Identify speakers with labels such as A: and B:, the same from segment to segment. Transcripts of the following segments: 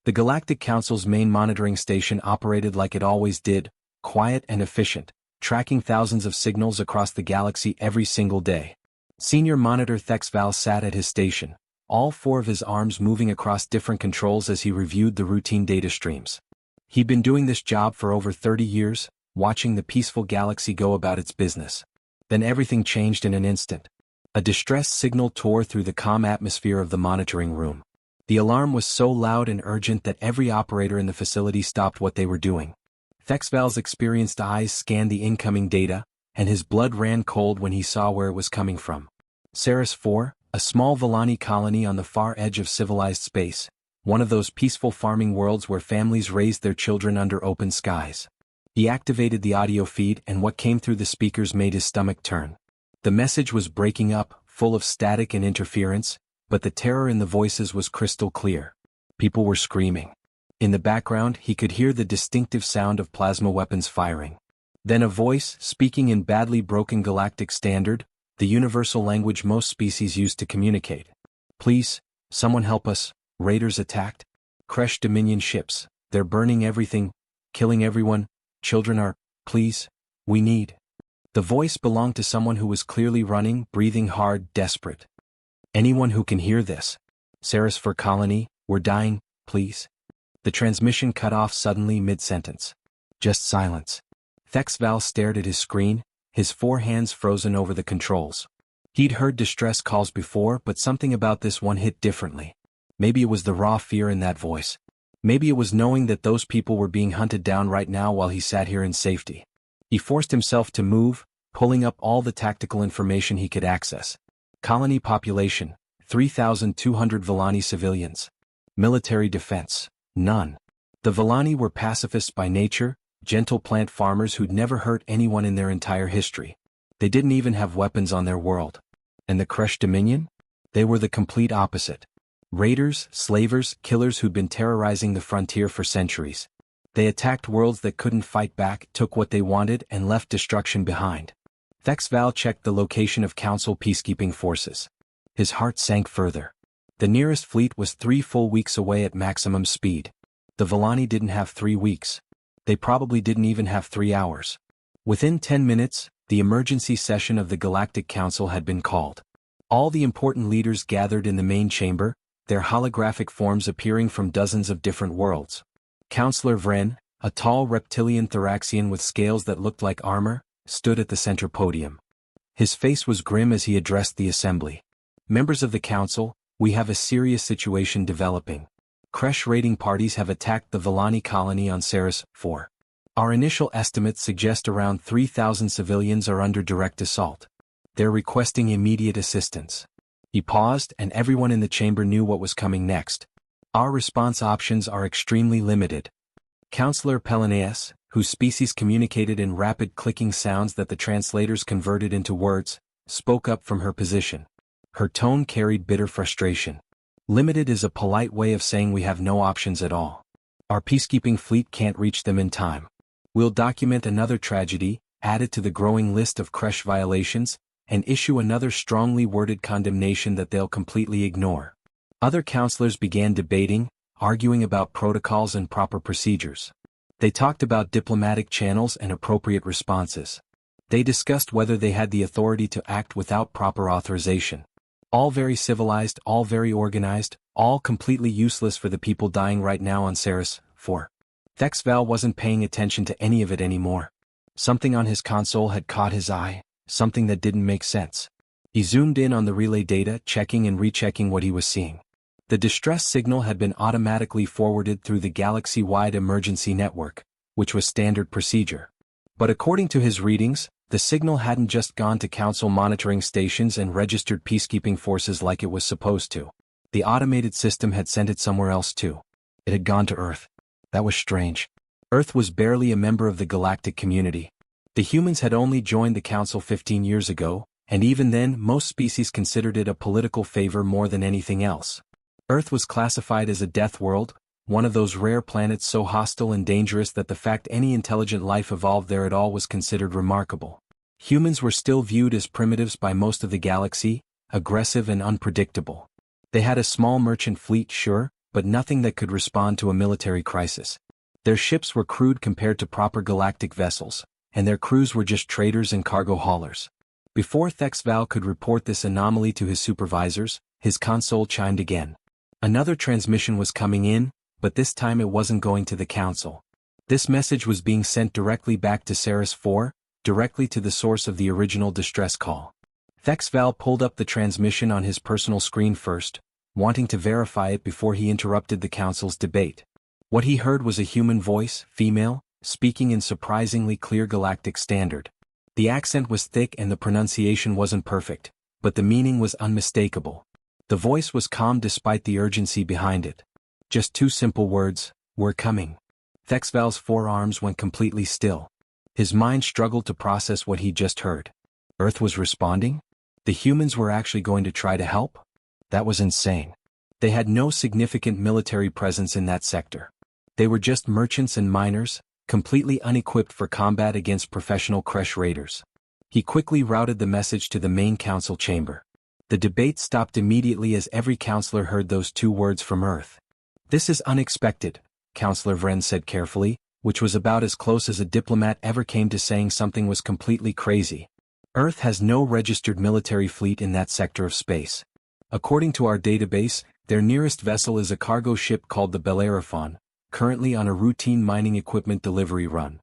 A: The Galactic Council's main monitoring station operated like it always did, quiet and efficient, tracking thousands of signals across the galaxy every single day. Senior Monitor Thexval sat at his station, all four of his arms moving across different controls as he reviewed the routine data streams. He'd been doing this job for over 30 years, watching the peaceful galaxy go about its business. Then everything changed in an instant. A distress signal tore through the calm atmosphere of the monitoring room. The alarm was so loud and urgent that every operator in the facility stopped what they were doing. Thexval's experienced eyes scanned the incoming data, and his blood ran cold when he saw where it was coming from. Ceres 4, a small Volani colony on the far edge of civilized space, one of those peaceful farming worlds where families raised their children under open skies. He activated the audio feed, and what came through the speakers made his stomach turn. The message was breaking up, full of static and interference, but the terror in the voices was crystal clear. People were screaming. In the background, he could hear the distinctive sound of plasma weapons firing. Then a voice, speaking in badly broken galactic standard, the universal language most species use to communicate. Please, someone help us, raiders attacked. Kresh Dominion ships, they're burning everything, killing everyone, children are, please, we need. The voice belonged to someone who was clearly running, breathing hard, desperate. Anyone who can hear this. Ceres 4 colony, we're dying, please. The transmission cut off suddenly mid-sentence. Just silence. Thexval stared at his screen, his four hands frozen over the controls. He'd heard distress calls before, but something about this one hit differently. Maybe it was the raw fear in that voice. Maybe it was knowing that those people were being hunted down right now while he sat here in safety. He forced himself to move, pulling up all the tactical information he could access. Colony population, 3,200 Volani civilians. Military defense, none. The Volani were pacifists by nature, gentle plant farmers who'd never hurt anyone in their entire history. They didn't even have weapons on their world. And the Kresh Dominion? They were the complete opposite. Raiders, slavers, killers who'd been terrorizing the frontier for centuries. They attacked worlds that couldn't fight back, took what they wanted, and left destruction behind. Thexval checked the location of Council peacekeeping forces. His heart sank further. The nearest fleet was 3 full weeks away at maximum speed. The Volani didn't have 3 weeks. They probably didn't even have 3 hours. Within 10 minutes, the emergency session of the Galactic Council had been called. All the important leaders gathered in the main chamber, their holographic forms appearing from dozens of different worlds. Counselor Vren, a tall reptilian Thoraxian with scales that looked like armor, stood at the center podium. His face was grim as he addressed the assembly. Members of the council, we have a serious situation developing. Kresh raiding parties have attacked the Volani colony on Ceres 4. Our initial estimates suggest around 3,000 civilians are under direct assault. They're requesting immediate assistance. He paused, and everyone in the chamber knew what was coming next. Our response options are extremely limited. Counselor Pelaneus, whose species communicated in rapid clicking sounds that the translators converted into words, spoke up from her position. Her tone carried bitter frustration. Limited is a polite way of saying we have no options at all. Our peacekeeping fleet can't reach them in time. We'll document another tragedy, add it to the growing list of Kresh violations, and issue another strongly worded condemnation that they'll completely ignore. Other counselors began debating, arguing about protocols and proper procedures. They talked about diplomatic channels and appropriate responses. They discussed whether they had the authority to act without proper authorization. All very civilized, all very organized, all completely useless for the people dying right now on Ceres 4. Thexval wasn't paying attention to any of it anymore. Something on his console had caught his eye, something that didn't make sense. He zoomed in on the relay data, checking and rechecking what he was seeing. The distress signal had been automatically forwarded through the galaxy-wide emergency network, which was standard procedure. But according to his readings, the signal hadn't just gone to council monitoring stations and registered peacekeeping forces like it was supposed to. The automated system had sent it somewhere else too. It had gone to Earth. That was strange. Earth was barely a member of the galactic community. The humans had only joined the council 15 years ago, and even then most species considered it a political favor more than anything else. Earth was classified as a death world, one of those rare planets so hostile and dangerous that the fact any intelligent life evolved there at all was considered remarkable. Humans were still viewed as primitives by most of the galaxy, aggressive and unpredictable. They had a small merchant fleet, sure, but nothing that could respond to a military crisis. Their ships were crude compared to proper galactic vessels, and their crews were just traders and cargo haulers. Before Thexval could report this anomaly to his supervisors, his console chimed again. Another transmission was coming in, but this time it wasn't going to the council. This message was being sent directly back to Ceres 4, directly to the source of the original distress call. Thexval pulled up the transmission on his personal screen first, wanting to verify it before he interrupted the council's debate. What he heard was a human voice, female, speaking in surprisingly clear galactic standard. The accent was thick and the pronunciation wasn't perfect, but the meaning was unmistakable. The voice was calm despite the urgency behind it. Just two simple words, "We're coming." Thexval's forearms went completely still. His mind struggled to process what he'd just heard. Earth was responding? The humans were actually going to try to help? That was insane. They had no significant military presence in that sector. They were just merchants and miners, completely unequipped for combat against professional Kresh raiders. He quickly routed the message to the main council chamber. The debate stopped immediately as every counselor heard those two words from Earth. "This is unexpected," Counselor Vren said carefully, which was about as close as a diplomat ever came to saying something was completely crazy. Earth has no registered military fleet in that sector of space. According to our database, their nearest vessel is a cargo ship called the Bellerophon, currently on a routine mining equipment delivery run.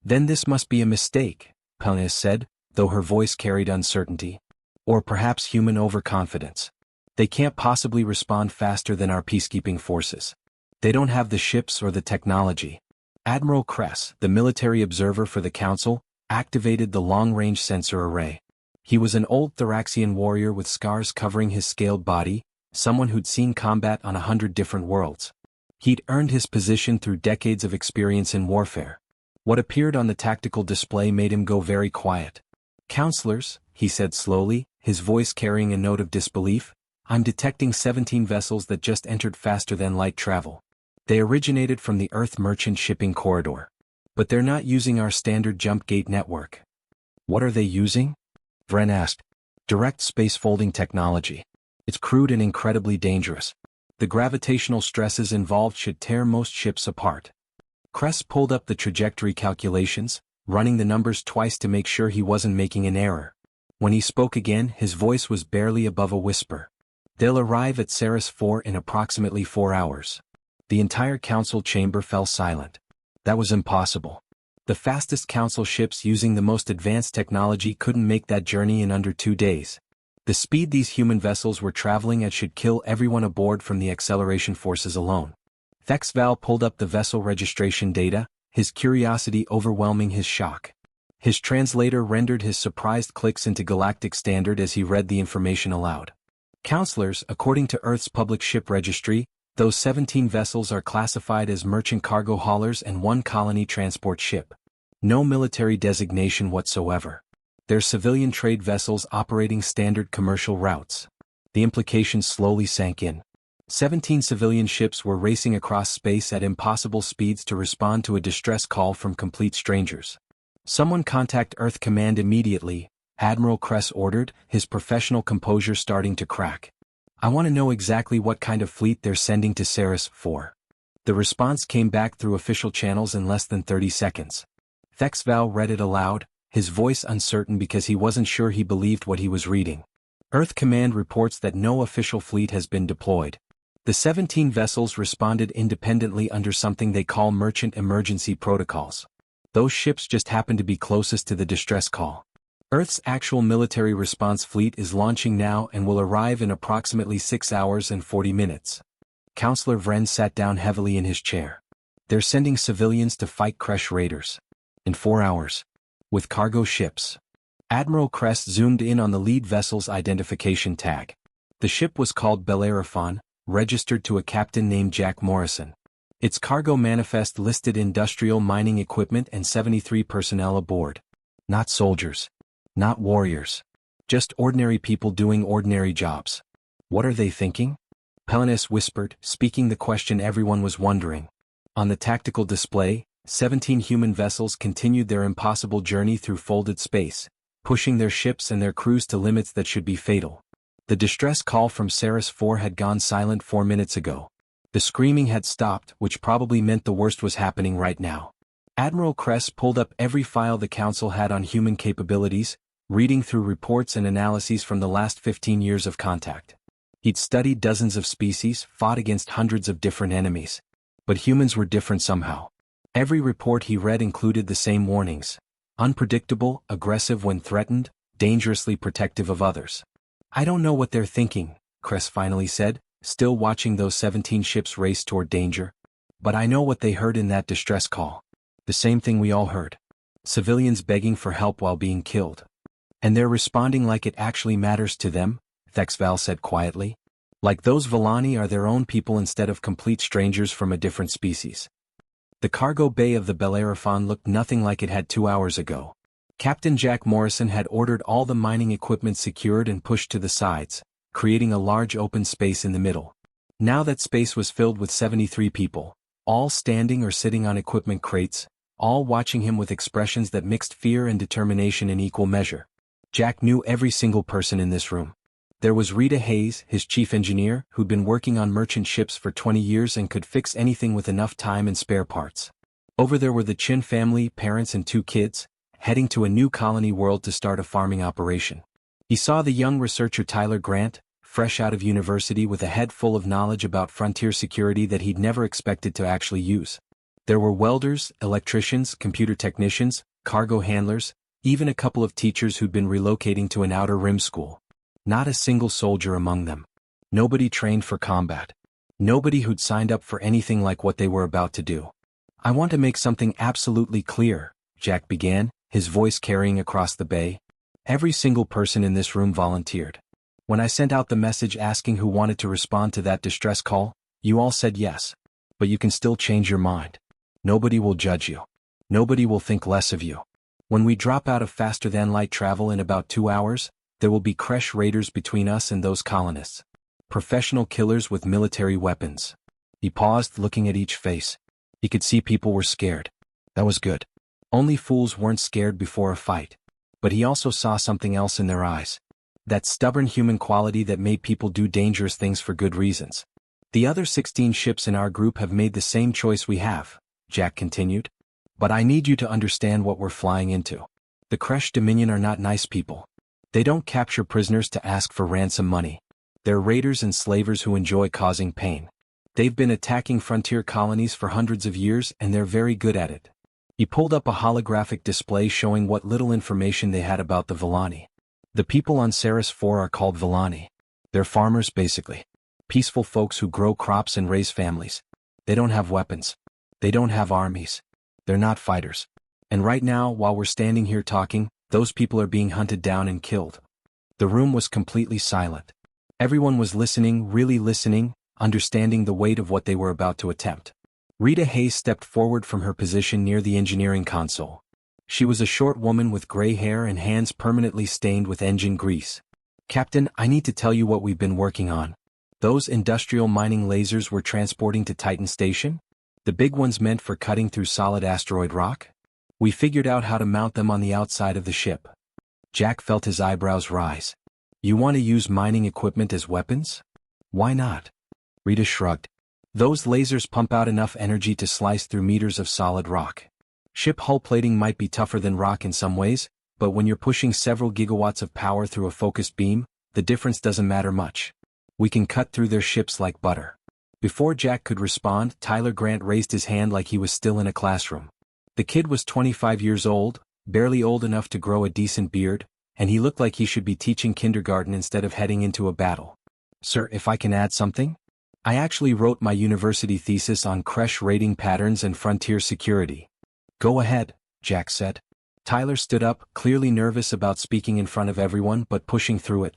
A: "Then this must be a mistake," Pelnias said, though her voice carried uncertainty. "Or perhaps human overconfidence. They can't possibly respond faster than our peacekeeping forces. They don't have the ships or the technology." Admiral Kress, the military observer for the council, activated the long-range sensor array. He was an old Thoraxian warrior with scars covering his scaled body, someone who'd seen combat on 100 different worlds. He'd earned his position through decades of experience in warfare. What appeared on the tactical display made him go very quiet. "Counselors," he said slowly, his voice carrying a note of disbelief, "I'm detecting 17 vessels that just entered faster than light travel. They originated from the Earth merchant shipping corridor. But they're not using our standard jump gate network." "What are they using?" Vren asked. "Direct space folding technology. It's crude and incredibly dangerous. The gravitational stresses involved should tear most ships apart." Kress pulled up the trajectory calculations, running the numbers twice to make sure he wasn't making an error. When he spoke again, his voice was barely above a whisper. "They'll arrive at Ceres 4 in approximately 4 hours. The entire council chamber fell silent. That was impossible. The fastest council ships using the most advanced technology couldn't make that journey in under 2 days. The speed these human vessels were traveling at should kill everyone aboard from the acceleration forces alone. Thexval pulled up the vessel registration data, his curiosity overwhelming his shock. His translator rendered his surprised clicks into galactic standard as he read the information aloud. "Counselors, according to Earth's public ship registry, those 17 vessels are classified as merchant cargo haulers and one colony transport ship. No military designation whatsoever. They're civilian trade vessels operating standard commercial routes." The implications slowly sank in. 17 civilian ships were racing across space at impossible speeds to respond to a distress call from complete strangers. "Someone contact Earth Command immediately," Admiral Kress ordered, his professional composure starting to crack. "I want to know exactly what kind of fleet they're sending to Ceres 4. The response came back through official channels in less than 30 seconds. Thexval read it aloud, his voice uncertain because he wasn't sure he believed what he was reading. "Earth Command reports that no official fleet has been deployed. The 17 vessels responded independently under something they call merchant emergency protocols. Those ships just happen to be closest to the distress call. Earth's actual military response fleet is launching now and will arrive in approximately 6 hours and 40 minutes. Counselor Vren sat down heavily in his chair. "They're sending civilians to fight Kresh raiders. In 4 hours. With cargo ships." Admiral Kress zoomed in on the lead vessel's identification tag. The ship was called Bellerophon, registered to a captain named Jack Morrison. Its cargo manifest listed industrial mining equipment and 73 personnel aboard. Not soldiers. Not warriors. Just ordinary people doing ordinary jobs. "What are they thinking?" Pelnias whispered, speaking the question everyone was wondering. On the tactical display, 17 human vessels continued their impossible journey through folded space, pushing their ships and their crews to limits that should be fatal. The distress call from Ceres 4 had gone silent 4 minutes ago. The screaming had stopped, which probably meant the worst was happening right now. Admiral Kress pulled up every file the Council had on human capabilities, reading through reports and analyses from the last 15 years of contact. He'd studied dozens of species, fought against hundreds of different enemies. But humans were different somehow. Every report he read included the same warnings: unpredictable, aggressive when threatened, dangerously protective of others. "I don't know what they're thinking," Kress finally said, still watching those 17 ships race toward danger. "But I know what they heard in that distress call. The same thing we all heard. Civilians begging for help while being killed. And they're responding like it actually matters to them," Thexval said quietly. "Like those Villani are their own people instead of complete strangers from a different species." The cargo bay of the Bellerophon looked nothing like it had 2 hours ago. Captain Jack Morrison had ordered all the mining equipment secured and pushed to the sides, creating a large open space in the middle. Now that space was filled with 73 people, all standing or sitting on equipment crates, all watching him with expressions that mixed fear and determination in equal measure. Jack knew every single person in this room. There was Rita Hayes, his chief engineer, who'd been working on merchant ships for 20 years and could fix anything with enough time and spare parts. Over there were the Chin family, parents and 2 kids, heading to a new colony world to start a farming operation. He saw the young researcher Tyler Grant, fresh out of university with a head full of knowledge about frontier security that he'd never expected to actually use. There were welders, electricians, computer technicians, cargo handlers, even a couple of teachers who'd been relocating to an outer rim school. Not a single soldier among them. Nobody trained for combat. Nobody who'd signed up for anything like what they were about to do. "I want to make something absolutely clear," Jack began, his voice carrying across the bay. "Every single person in this room volunteered. When I sent out the message asking who wanted to respond to that distress call, you all said yes. But you can still change your mind. Nobody will judge you. Nobody will think less of you. When we drop out of faster-than-light travel in about 2 hours, there will be Kresh raiders between us and those colonists. Professional killers with military weapons." He paused, looking at each face. He could see people were scared. That was good. Only fools weren't scared before a fight. But he also saw something else in their eyes. That stubborn human quality that made people do dangerous things for good reasons. "The other 16 ships in our group have made the same choice we have," Jack continued. "But I need you to understand what we're flying into. The Kresh Dominion are not nice people. They don't capture prisoners to ask for ransom money. They're raiders and slavers who enjoy causing pain. They've been attacking frontier colonies for hundreds of years and they're very good at it." He pulled up a holographic display showing what little information they had about the Villani. "The people on Ceres 4 are called Villani. They're farmers basically. Peaceful folks who grow crops and raise families. They don't have weapons. They don't have armies. They're not fighters. And right now, while we're standing here talking, those people are being hunted down and killed." The room was completely silent. Everyone was listening, really listening, understanding the weight of what they were about to attempt. Rita Hayes stepped forward from her position near the engineering console. She was a short woman with gray hair and hands permanently stained with engine grease. "Captain, I need to tell you what we've been working on. Those industrial mining lasers we're transporting to Titan Station? The big ones meant for cutting through solid asteroid rock? We figured out how to mount them on the outside of the ship." Jack felt his eyebrows rise. "You want to use mining equipment as weapons? Why not?" Rita shrugged. "Those lasers pump out enough energy to slice through meters of solid rock. Ship hull plating might be tougher than rock in some ways, but when you're pushing several gigawatts of power through a focused beam, the difference doesn't matter much. We can cut through their ships like butter." Before Jack could respond, Tyler Grant raised his hand like he was still in a classroom. The kid was 25 years old, barely old enough to grow a decent beard, and he looked like he should be teaching kindergarten instead of heading into a battle. "Sir, if I can add something? I actually wrote my university thesis on Kresh raiding patterns and frontier security." "Go ahead," Jack said. Tyler stood up, clearly nervous about speaking in front of everyone but pushing through it.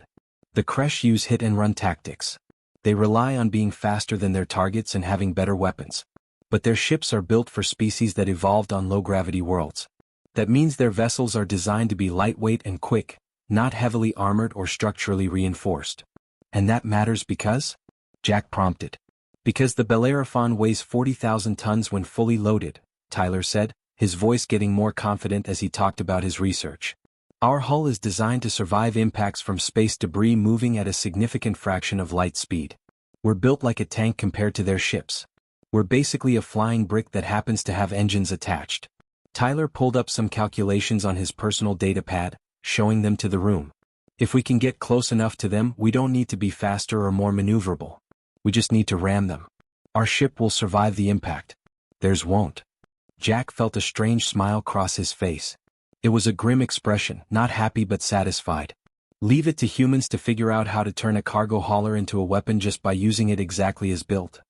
A: "The Kresh use hit-and-run tactics. They rely on being faster than their targets and having better weapons. But their ships are built for species that evolved on low-gravity worlds. That means their vessels are designed to be lightweight and quick, not heavily armored or structurally reinforced. And that matters because?" Jack prompted. "Because the Bellerophon weighs 40,000 tons when fully loaded," Tyler said, his voice getting more confident as he talked about his research. "Our hull is designed to survive impacts from space debris moving at a significant fraction of light speed. We're built like a tank compared to their ships. We're basically a flying brick that happens to have engines attached. Tyler pulled up some calculations on his personal data pad, showing them to the room. If we can get close enough to them, we don't need to be faster or more maneuverable. We just need to ram them. Our ship will survive the impact. Theirs won't. Jack felt a strange smile cross his face. It was a grim expression, not happy but satisfied. Leave it to humans to figure out how to turn a cargo hauler into a weapon just by using it exactly as built.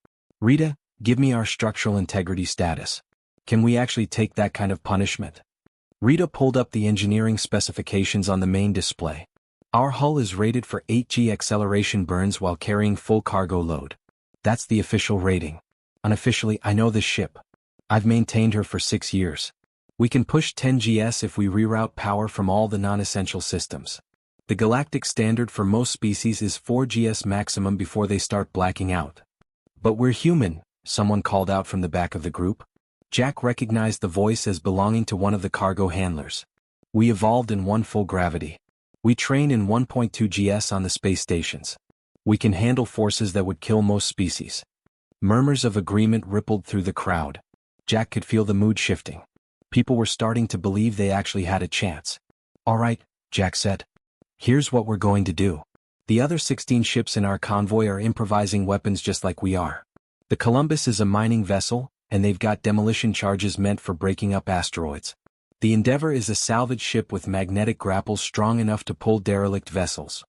A: Rita, give me our structural integrity status. Can we actually take that kind of punishment? Rita pulled up the engineering specifications on the main display. Our hull is rated for 8G acceleration burns while carrying full cargo load. That's the official rating. Unofficially, I know this ship. I've maintained her for 6 years. We can push 10 GS if we reroute power from all the non-essential systems. The galactic standard for most species is 4 GS maximum before they start blacking out. But we're human, someone called out from the back of the group. Jack recognized the voice as belonging to one of the cargo handlers. We evolved in 1 full gravity. We train in 1.2 GS on the space stations. We can handle forces that would kill most species. Murmurs of agreement rippled through the crowd. Jack could feel the mood shifting. People were starting to believe they actually had a chance. All right, Jack said. Here's what we're going to do. The other 16 ships in our convoy are improvising weapons just like we are. The Columbus is a mining vessel, and they've got demolition charges meant for breaking up asteroids. The Endeavor is a salvage ship with magnetic grapples strong enough to pull derelict vessels.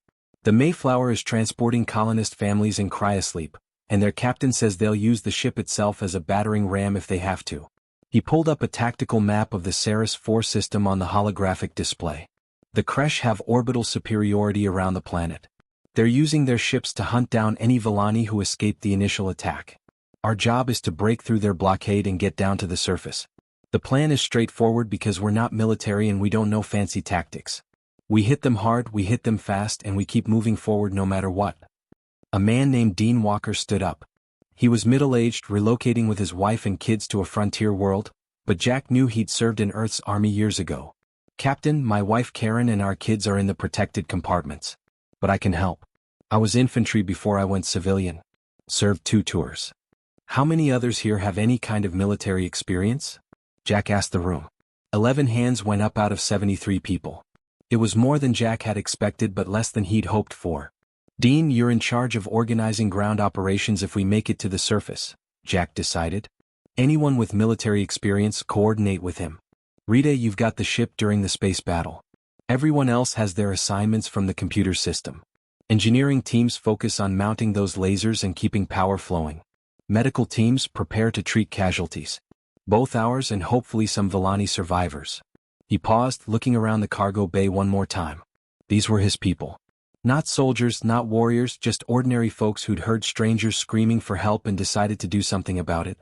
A: The Mayflower is transporting colonist families in cryosleep, and their captain says they'll use the ship itself as a battering ram if they have to. He pulled up a tactical map of the Ceres 4 system on the holographic display. The Kresh have orbital superiority around the planet. They're using their ships to hunt down any Villani who escaped the initial attack. Our job is to break through their blockade and get down to the surface. The plan is straightforward because we're not military and we don't know fancy tactics. We hit them hard, we hit them fast, and we keep moving forward no matter what. A man named Dean Walker stood up. He was middle-aged, relocating with his wife and kids to a frontier world, but Jack knew he'd served in Earth's army years ago. Captain, my wife Karen and our kids are in the protected compartments. But I can help. I was infantry before I went civilian. Served 2 tours. How many others here have any kind of military experience? Jack asked the room. 11 hands went up out of 73 people. It was more than Jack had expected but less than he'd hoped for. Dean, you're in charge of organizing ground operations if we make it to the surface, Jack decided. Anyone with military experience, coordinate with him. Rita, you've got the ship during the space battle. Everyone else has their assignments from the computer system. Engineering teams focus on mounting those lasers and keeping power flowing. Medical teams prepare to treat casualties. Both ours and hopefully some Villani survivors. He paused, looking around the cargo bay one more time. These were his people. Not soldiers, not warriors, just ordinary folks who'd heard strangers screaming for help and decided to do something about it.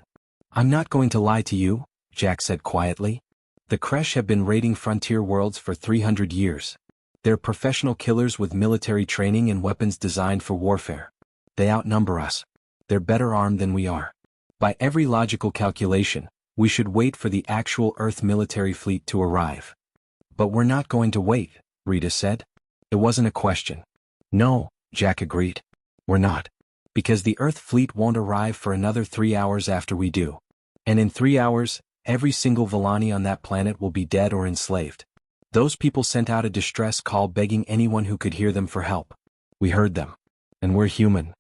A: I'm not going to lie to you, Jack said quietly. The Kresh have been raiding frontier worlds for 300 years. They're professional killers with military training and weapons designed for warfare. They outnumber us. They're better armed than we are. By every logical calculation, we should wait for the actual Earth military fleet to arrive. But we're not going to wait, Rita said. It wasn't a question. No, Jack agreed. We're not. Because the Earth fleet won't arrive for another 3 hours after we do. And in 3 hours, every single Villani on that planet will be dead or enslaved. Those people sent out a distress call begging anyone who could hear them for help. We heard them. And we're human.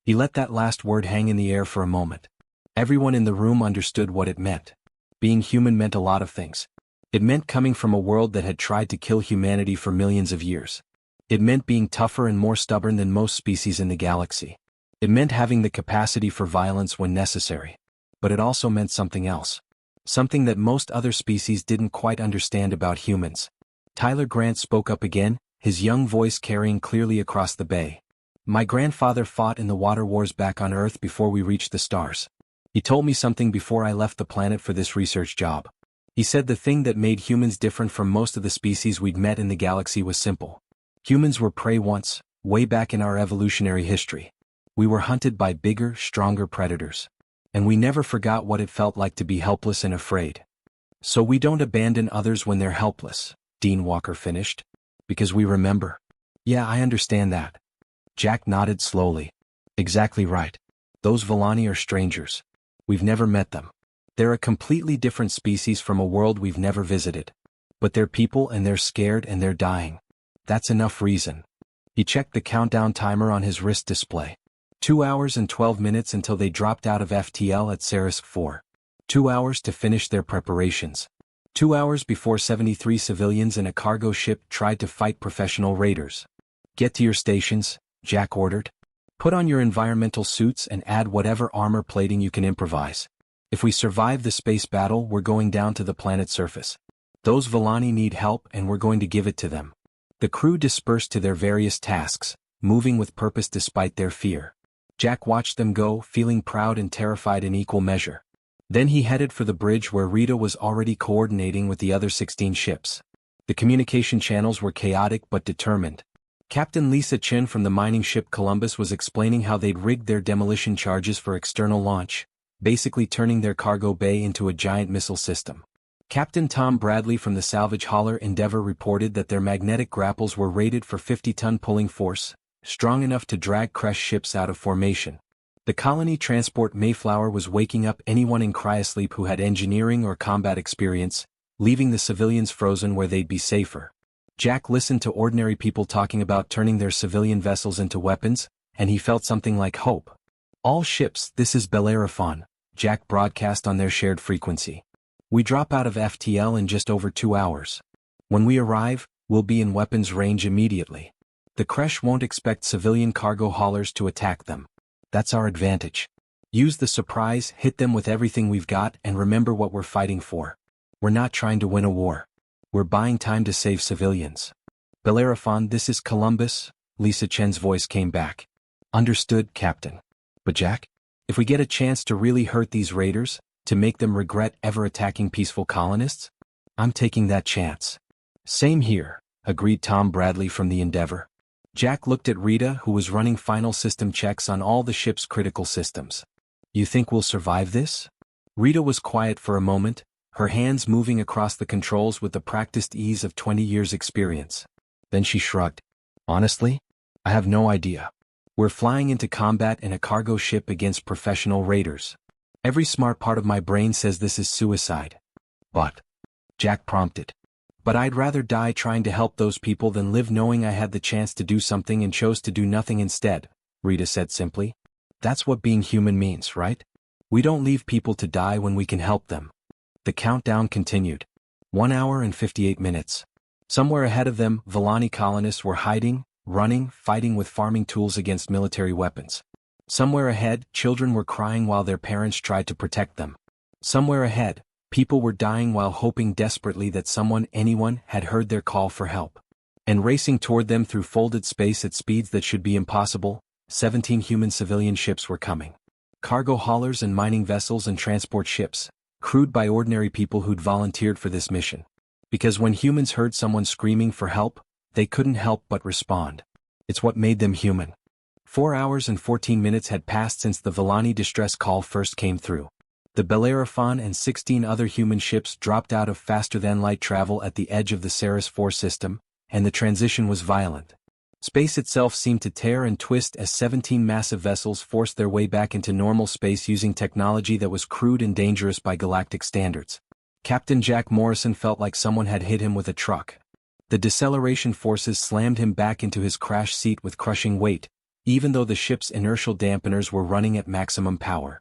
A: He let that last word hang in the air for a moment. Everyone in the room understood what it meant. Being human meant a lot of things. It meant coming from a world that had tried to kill humanity for millions of years. It meant being tougher and more stubborn than most species in the galaxy. It meant having the capacity for violence when necessary. But it also meant something else. Something that most other species didn't quite understand about humans. Tyler Grant spoke up again, his young voice carrying clearly across the bay. My grandfather fought in the water wars back on Earth before we reached the stars. He told me something before I left the planet for this research job. He said the thing that made humans different from most of the species we'd met in the galaxy was simple. Humans were prey once, way back in our evolutionary history. We were hunted by bigger, stronger predators. And we never forgot what it felt like to be helpless and afraid. So we don't abandon others when they're helpless, Dean Walker finished. Because we remember. Yeah, I understand that. Jack nodded slowly. Exactly right. Those Volani are strangers. We've never met them. They're a completely different species from a world we've never visited. But they're people and they're scared and they're dying. That's enough reason. He checked the countdown timer on his wrist display. 2 hours and 12 minutes until they dropped out of FTL at Ceres 4. 2 hours to finish their preparations. 2 hours before 73 civilians in a cargo ship tried to fight professional raiders. Get to your stations, Jack ordered. Put on your environmental suits and add whatever armor plating you can improvise. If we survive the space battle, we're going down to the planet's surface. Those Volani need help and we're going to give it to them. The crew dispersed to their various tasks, moving with purpose despite their fear. Jack watched them go, feeling proud and terrified in equal measure. Then he headed for the bridge where Rita was already coordinating with the other 16 ships. The communication channels were chaotic but determined. Captain Lisa Chin from the mining ship Columbus was explaining how they'd rigged their demolition charges for external launch, basically turning their cargo bay into a giant missile system. Captain Tom Bradley from the salvage hauler Endeavour reported that their magnetic grapples were rated for 50-ton pulling force, strong enough to drag crushed ships out of formation. The colony transport Mayflower was waking up anyone in cryosleep who had engineering or combat experience, leaving the civilians frozen where they'd be safer. Jack listened to ordinary people talking about turning their civilian vessels into weapons, and he felt something like hope. All ships, this is Bellerophon, Jack broadcast on their shared frequency. We drop out of FTL in just over 2 hours. When we arrive, we'll be in weapons range immediately. The Kresh won't expect civilian cargo haulers to attack them. That's our advantage. Use the surprise, hit them with everything we've got, and remember what we're fighting for. We're not trying to win a war. We're buying time to save civilians. Bellerophon, this is Columbus, Lisa Chen's voice came back. Understood, Captain. But Jack, if we get a chance to really hurt these raiders, to make them regret ever attacking peaceful colonists, I'm taking that chance. Same here, agreed Tom Bradley from the Endeavour. Jack looked at Rita, who was running final system checks on all the ship's critical systems. You think we'll survive this? Rita was quiet for a moment, her hands moving across the controls with the practiced ease of 20 years' experience. Then she shrugged. Honestly, I have no idea. We're flying into combat in a cargo ship against professional raiders. Every smart part of my brain says this is suicide. But, Jack prompted. But I'd rather die trying to help those people than live knowing I had the chance to do something and chose to do nothing instead, Rita said simply. That's what being human means, right? We don't leave people to die when we can help them. The countdown continued. 1 hour and 58 minutes. Somewhere ahead of them, Volani colonists were hiding, running, fighting with farming tools against military weapons. Somewhere ahead, children were crying while their parents tried to protect them. Somewhere ahead, people were dying while hoping desperately that anyone, had heard their call for help. And racing toward them through folded space at speeds that should be impossible, 17 human civilian ships were coming. Cargo haulers and mining vessels and transport ships, crewed by ordinary people who'd volunteered for this mission. Because when humans heard someone screaming for help, they couldn't help but respond. It's what made them human. 4 hours and 14 minutes had passed since the Volani distress call first came through. The Bellerophon and 16 other human ships dropped out of faster-than-light travel at the edge of the Ceres 4 system, and the transition was violent. Space itself seemed to tear and twist as 17 massive vessels forced their way back into normal space using technology that was crude and dangerous by galactic standards. Captain Jack Morrison felt like someone had hit him with a truck. The deceleration forces slammed him back into his crash seat with crushing weight, even though the ship's inertial dampeners were running at maximum power.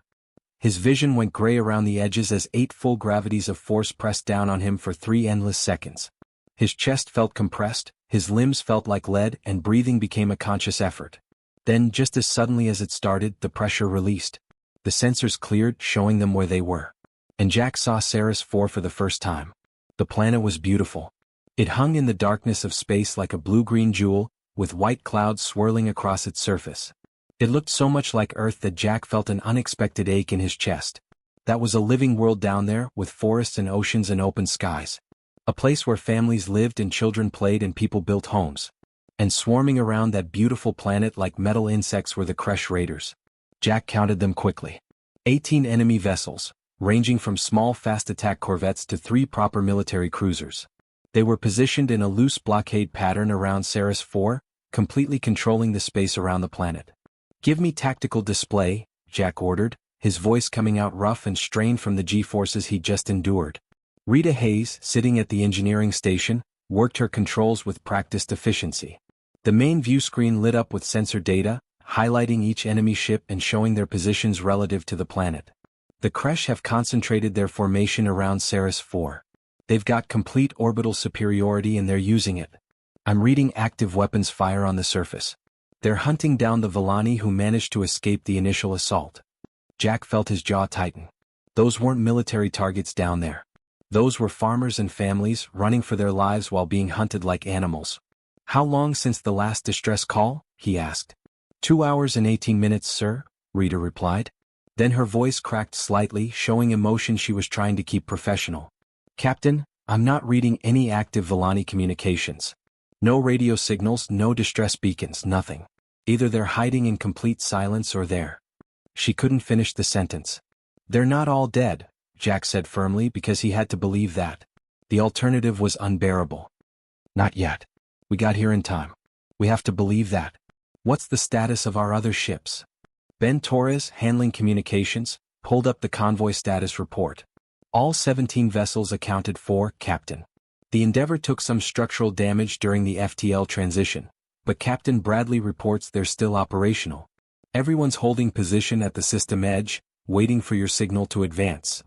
A: His vision went gray around the edges as 8 full gravities of force pressed down on him for 3 endless seconds. His chest felt compressed, his limbs felt like lead, and breathing became a conscious effort. Then, just as suddenly as it started, the pressure released. The sensors cleared, showing them where they were. And Jack saw Ceres 4 for the first time. The planet was beautiful. It hung in the darkness of space like a blue-green jewel, with white clouds swirling across its surface. It looked so much like Earth that Jack felt an unexpected ache in his chest. That was a living world down there, with forests and oceans and open skies. A place where families lived and children played and people built homes. And swarming around that beautiful planet like metal insects were the Kresh raiders. Jack counted them quickly. 18 enemy vessels, ranging from small fast-attack corvettes to 3 proper military cruisers. They were positioned in a loose blockade pattern around Ceres 4, completely controlling the space around the planet. "Give me tactical display," Jack ordered, his voice coming out rough and strained from the G-forces he'd just endured. Rita Hayes, sitting at the engineering station, worked her controls with practiced efficiency. The main view screen lit up with sensor data, highlighting each enemy ship and showing their positions relative to the planet. The Kresh have concentrated their formation around Ceres 4. They've got complete orbital superiority and they're using it. I'm reading active weapons fire on the surface. They're hunting down the Villani who managed to escape the initial assault. Jack felt his jaw tighten. Those weren't military targets down there. Those were farmers and families running for their lives while being hunted like animals. "How long since the last distress call?" he asked. 2 hours and 18 minutes, sir," Rita replied. Then her voice cracked slightly, showing emotion she was trying to keep professional. "Captain, I'm not reading any active Villani communications. No radio signals, no distress beacons, nothing. Either they're hiding in complete silence or they're—" She couldn't finish the sentence. "They're not all dead," Jack said firmly because he had to believe that. The alternative was unbearable. "Not yet. We got here in time. We have to believe that. What's the status of our other ships?" Ben Torres, handling communications, pulled up the convoy status report. "All 17 vessels accounted for, Captain. The Endeavour took some structural damage during the FTL transition, but Captain Bradley reports they're still operational. Everyone's holding position at the system edge, waiting for your signal to advance."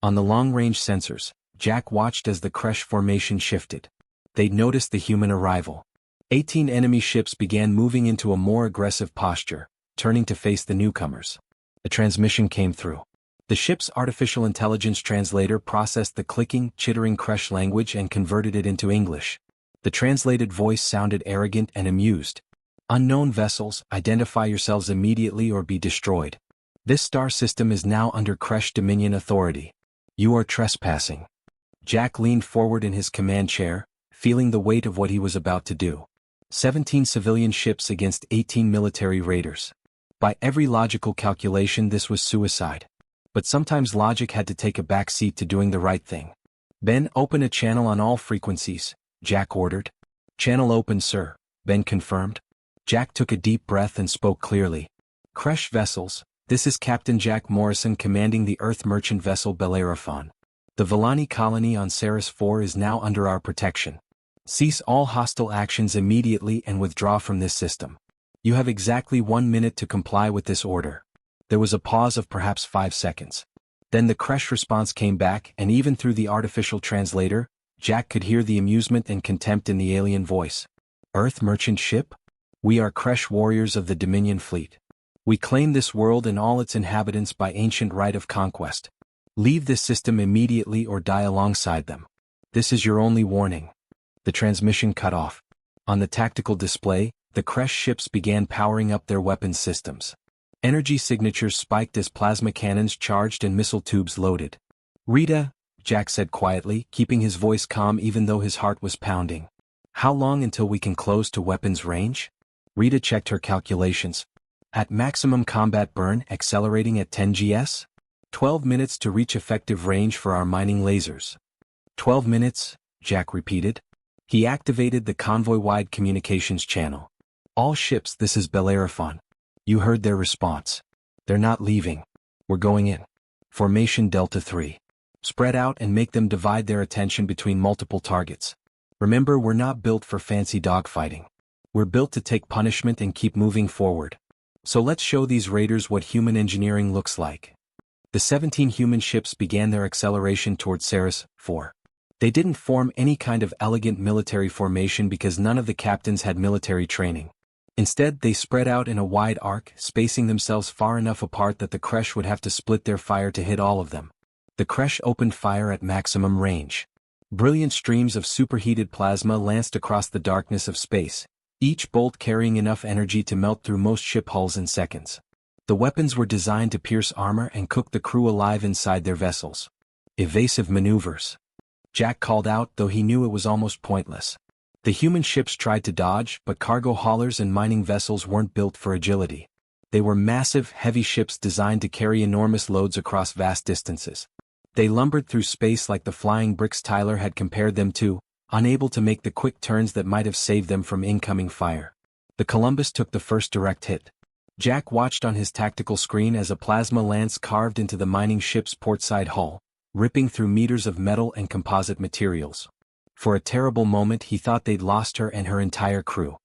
A: On the long-range sensors, Jack watched as the Kresh formation shifted. They'd noticed the human arrival. 18 enemy ships began moving into a more aggressive posture, turning to face the newcomers. A transmission came through. The ship's artificial intelligence translator processed the clicking, chittering Kresh language and converted it into English. The translated voice sounded arrogant and amused. "Unknown vessels, identify yourselves immediately or be destroyed. This star system is now under Kresh Dominion authority. You are trespassing." Jack leaned forward in his command chair, feeling the weight of what he was about to do. 17 civilian ships against 18 military raiders. By every logical calculation, this was suicide. But sometimes logic had to take a back seat to doing the right thing. "Ben, open a channel on all frequencies," Jack ordered. "Channel open, sir," Ben confirmed. Jack took a deep breath and spoke clearly. "Kresh vessels, this is Captain Jack Morrison commanding the Earth merchant vessel Bellerophon. The Villani colony on Ceres 4 is now under our protection. Cease all hostile actions immediately and withdraw from this system. You have exactly 1 minute to comply with this order." There was a pause of perhaps 5 seconds. Then the Kresh response came back, and even through the artificial translator, Jack could hear the amusement and contempt in the alien voice. "Earth merchant ship? We are Kresh warriors of the Dominion fleet. We claim this world and all its inhabitants by ancient right of conquest. Leave this system immediately or die alongside them. This is your only warning." The transmission cut off. On the tactical display, the Kresh ships began powering up their weapons systems. Energy signatures spiked as plasma cannons charged and missile tubes loaded. "Rita," Jack said quietly, keeping his voice calm even though his heart was pounding. "How long until we can close to weapons range?" Rita checked her calculations. "At maximum combat burn, accelerating at 10 gs? 12 minutes to reach effective range for our mining lasers." 12 minutes, Jack repeated. He activated the convoy-wide communications channel. "All ships, this is Bellerophon. You heard their response. They're not leaving. We're going in. Formation Delta 3. Spread out and make them divide their attention between multiple targets. Remember, we're not built for fancy dogfighting. We're built to take punishment and keep moving forward. So let's show these raiders what human engineering looks like." The 17 human ships began their acceleration toward Ceres 4. They didn't form any kind of elegant military formation because none of the captains had military training. Instead, they spread out in a wide arc, spacing themselves far enough apart that the Kresh would have to split their fire to hit all of them. The Kresh opened fire at maximum range. Brilliant streams of superheated plasma lanced across the darkness of space, each bolt carrying enough energy to melt through most ship hulls in seconds. The weapons were designed to pierce armor and cook the crew alive inside their vessels. "Evasive maneuvers," Jack called out, though he knew it was almost pointless. The human ships tried to dodge, but cargo haulers and mining vessels weren't built for agility. They were massive, heavy ships designed to carry enormous loads across vast distances. They lumbered through space like the flying bricks Tyler had compared them to, unable to make the quick turns that might have saved them from incoming fire. The Columbus took the first direct hit. Jack watched on his tactical screen as a plasma lance carved into the mining ship's portside hull, ripping through meters of metal and composite materials. For a terrible moment he thought they'd lost her and her entire crew.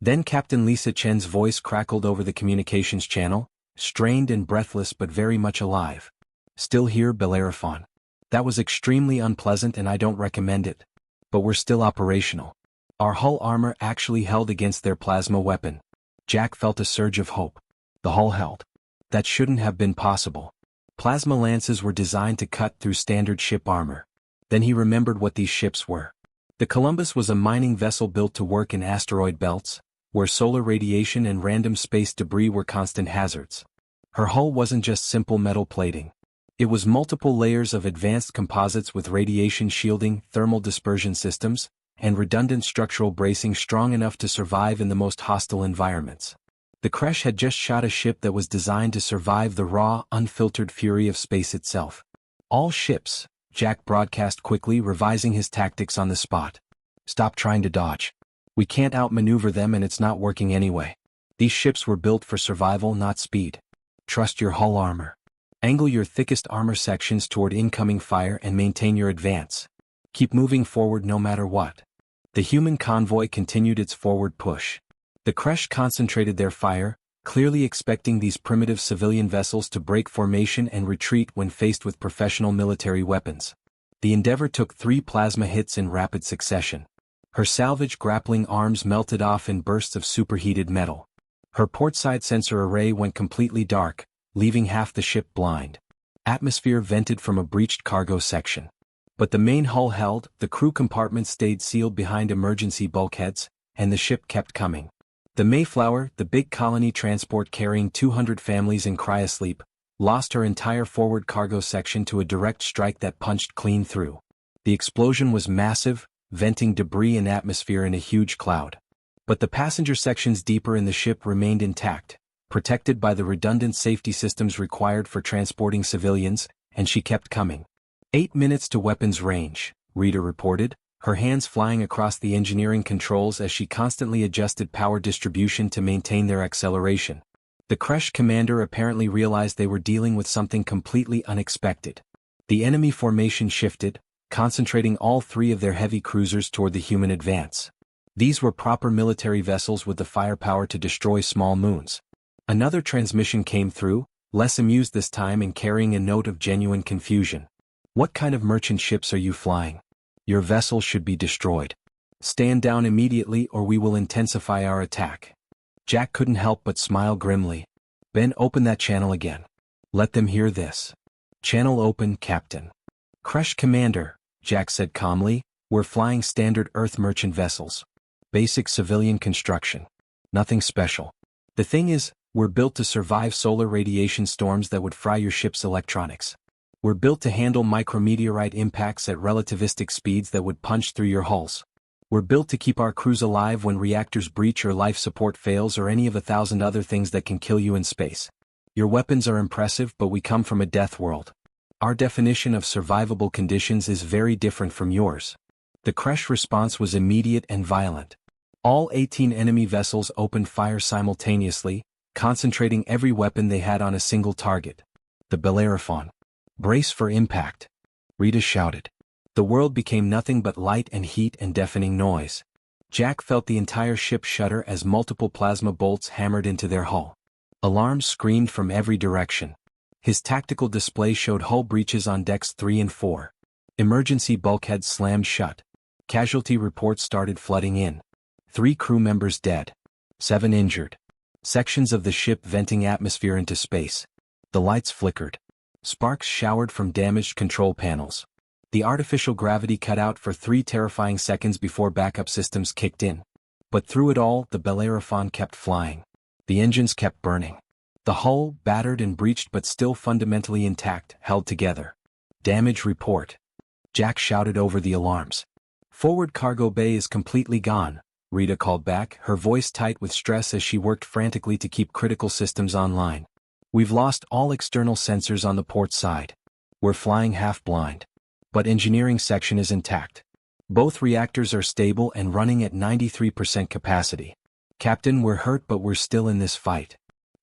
A: Then Captain Lisa Chen's voice crackled over the communications channel, strained and breathless but very much alive. "Still here, Bellerophon. That was extremely unpleasant and I don't recommend it. But we're still operational. Our hull armor actually held against their plasma weapon." Jack felt a surge of hope. The hull held. That shouldn't have been possible. Plasma lances were designed to cut through standard ship armor. Then he remembered what these ships were. The Columbus was a mining vessel built to work in asteroid belts, where solar radiation and random space debris were constant hazards. Her hull wasn't just simple metal plating. It was multiple layers of advanced composites with radiation shielding, thermal dispersion systems, and redundant structural bracing strong enough to survive in the most hostile environments. The Kresh had just shot a ship that was designed to survive the raw, unfiltered fury of space itself. "All ships," Jack broadcast quickly, revising his tactics on the spot. "Stop trying to dodge. We can't outmaneuver them and it's not working anyway. These ships were built for survival, not speed. Trust your hull armor. Angle your thickest armor sections toward incoming fire and maintain your advance. Keep moving forward no matter what." The human convoy continued its forward push. The Kresh concentrated their fire, clearly expecting these primitive civilian vessels to break formation and retreat when faced with professional military weapons. The Endeavour took 3 plasma hits in rapid succession. Her salvage grappling arms melted off in bursts of superheated metal. Her portside sensor array went completely dark, leaving half the ship blind. Atmosphere vented from a breached cargo section. But the main hull held, the crew compartments stayed sealed behind emergency bulkheads, and the ship kept coming. The Mayflower, the big colony transport carrying 200 families in cryosleep, lost her entire forward cargo section to a direct strike that punched clean through. The explosion was massive, venting debris and atmosphere in a huge cloud. But the passenger sections deeper in the ship remained intact, protected by the redundant safety systems required for transporting civilians, and she kept coming. 8 minutes to weapons range, Rita reported, her hands flying across the engineering controls as she constantly adjusted power distribution to maintain their acceleration. The Kresh commander apparently realized they were dealing with something completely unexpected. The enemy formation shifted, concentrating all 3 of their heavy cruisers toward the human advance. These were proper military vessels with the firepower to destroy small moons. Another transmission came through, less amused this time and carrying a note of genuine confusion. "What kind of merchant ships are you flying? Your vessel should be destroyed. Stand down immediately or we will intensify our attack." Jack couldn't help but smile grimly. "Ben, open that channel again. Let them hear this." "Channel open, Captain." "Kresh Commander," Jack said calmly, "we're flying standard Earth merchant vessels. Basic civilian construction. Nothing special. The thing is, we're built to survive solar radiation storms that would fry your ship's electronics. We're built to handle micrometeorite impacts at relativistic speeds that would punch through your hulls. We're built to keep our crews alive when reactors breach or life support fails or any of 1,000 other things that can kill you in space. Your weapons are impressive, but we come from a death world. Our definition of survivable conditions is very different from yours." The Kresh response was immediate and violent. All 18 enemy vessels opened fire simultaneously, concentrating every weapon they had on a single target. The Bellerophon. "Brace for impact," Rita shouted. The world became nothing but light and heat and deafening noise. Jack felt the entire ship shudder as multiple plasma bolts hammered into their hull. Alarms screamed from every direction. His tactical display showed hull breaches on decks 3 and 4. Emergency bulkheads slammed shut. Casualty reports started flooding in. 3 crew members dead. 7 injured. Sections of the ship venting atmosphere into space. The lights flickered. Sparks showered from damaged control panels. The artificial gravity cut out for 3 terrifying seconds before backup systems kicked in. But through it all, the Bellerophon kept flying. The engines kept burning. The hull, battered and breached but still fundamentally intact, held together. "Damage report." Jack shouted over the alarms. "Forward cargo bay is completely gone," Rita called back, her voice tight with stress as she worked frantically to keep critical systems online. "We've lost all external sensors on the port side. We're flying half-blind. But engineering section is intact. Both reactors are stable and running at 93% capacity. Captain, we're hurt but we're still in this fight."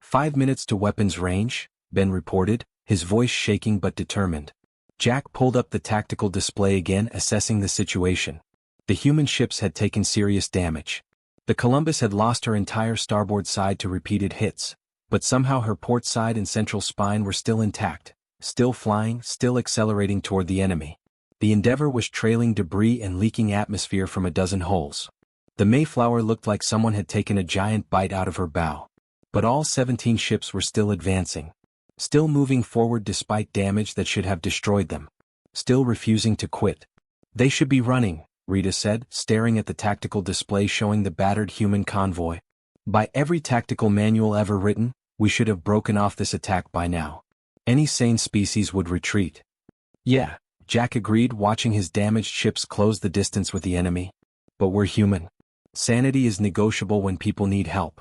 A: 5 minutes to weapons range, Ben reported, his voice shaking but determined. Jack pulled up the tactical display again, assessing the situation. The human ships had taken serious damage. The Columbus had lost her entire starboard side to repeated hits, but somehow her port side and central spine were still intact, still flying, still accelerating toward the enemy. The Endeavour was trailing debris and leaking atmosphere from a dozen holes. The Mayflower looked like someone had taken a giant bite out of her bow. But all 17 ships were still advancing. Still moving forward despite damage that should have destroyed them. Still refusing to quit. They should be running, Rita said, staring at the tactical display showing the battered human convoy. By every tactical manual ever written, we should have broken off this attack by now. Any sane species would retreat. Yeah, Jack agreed, watching his damaged ships close the distance with the enemy. But we're human. Sanity is negotiable when people need help.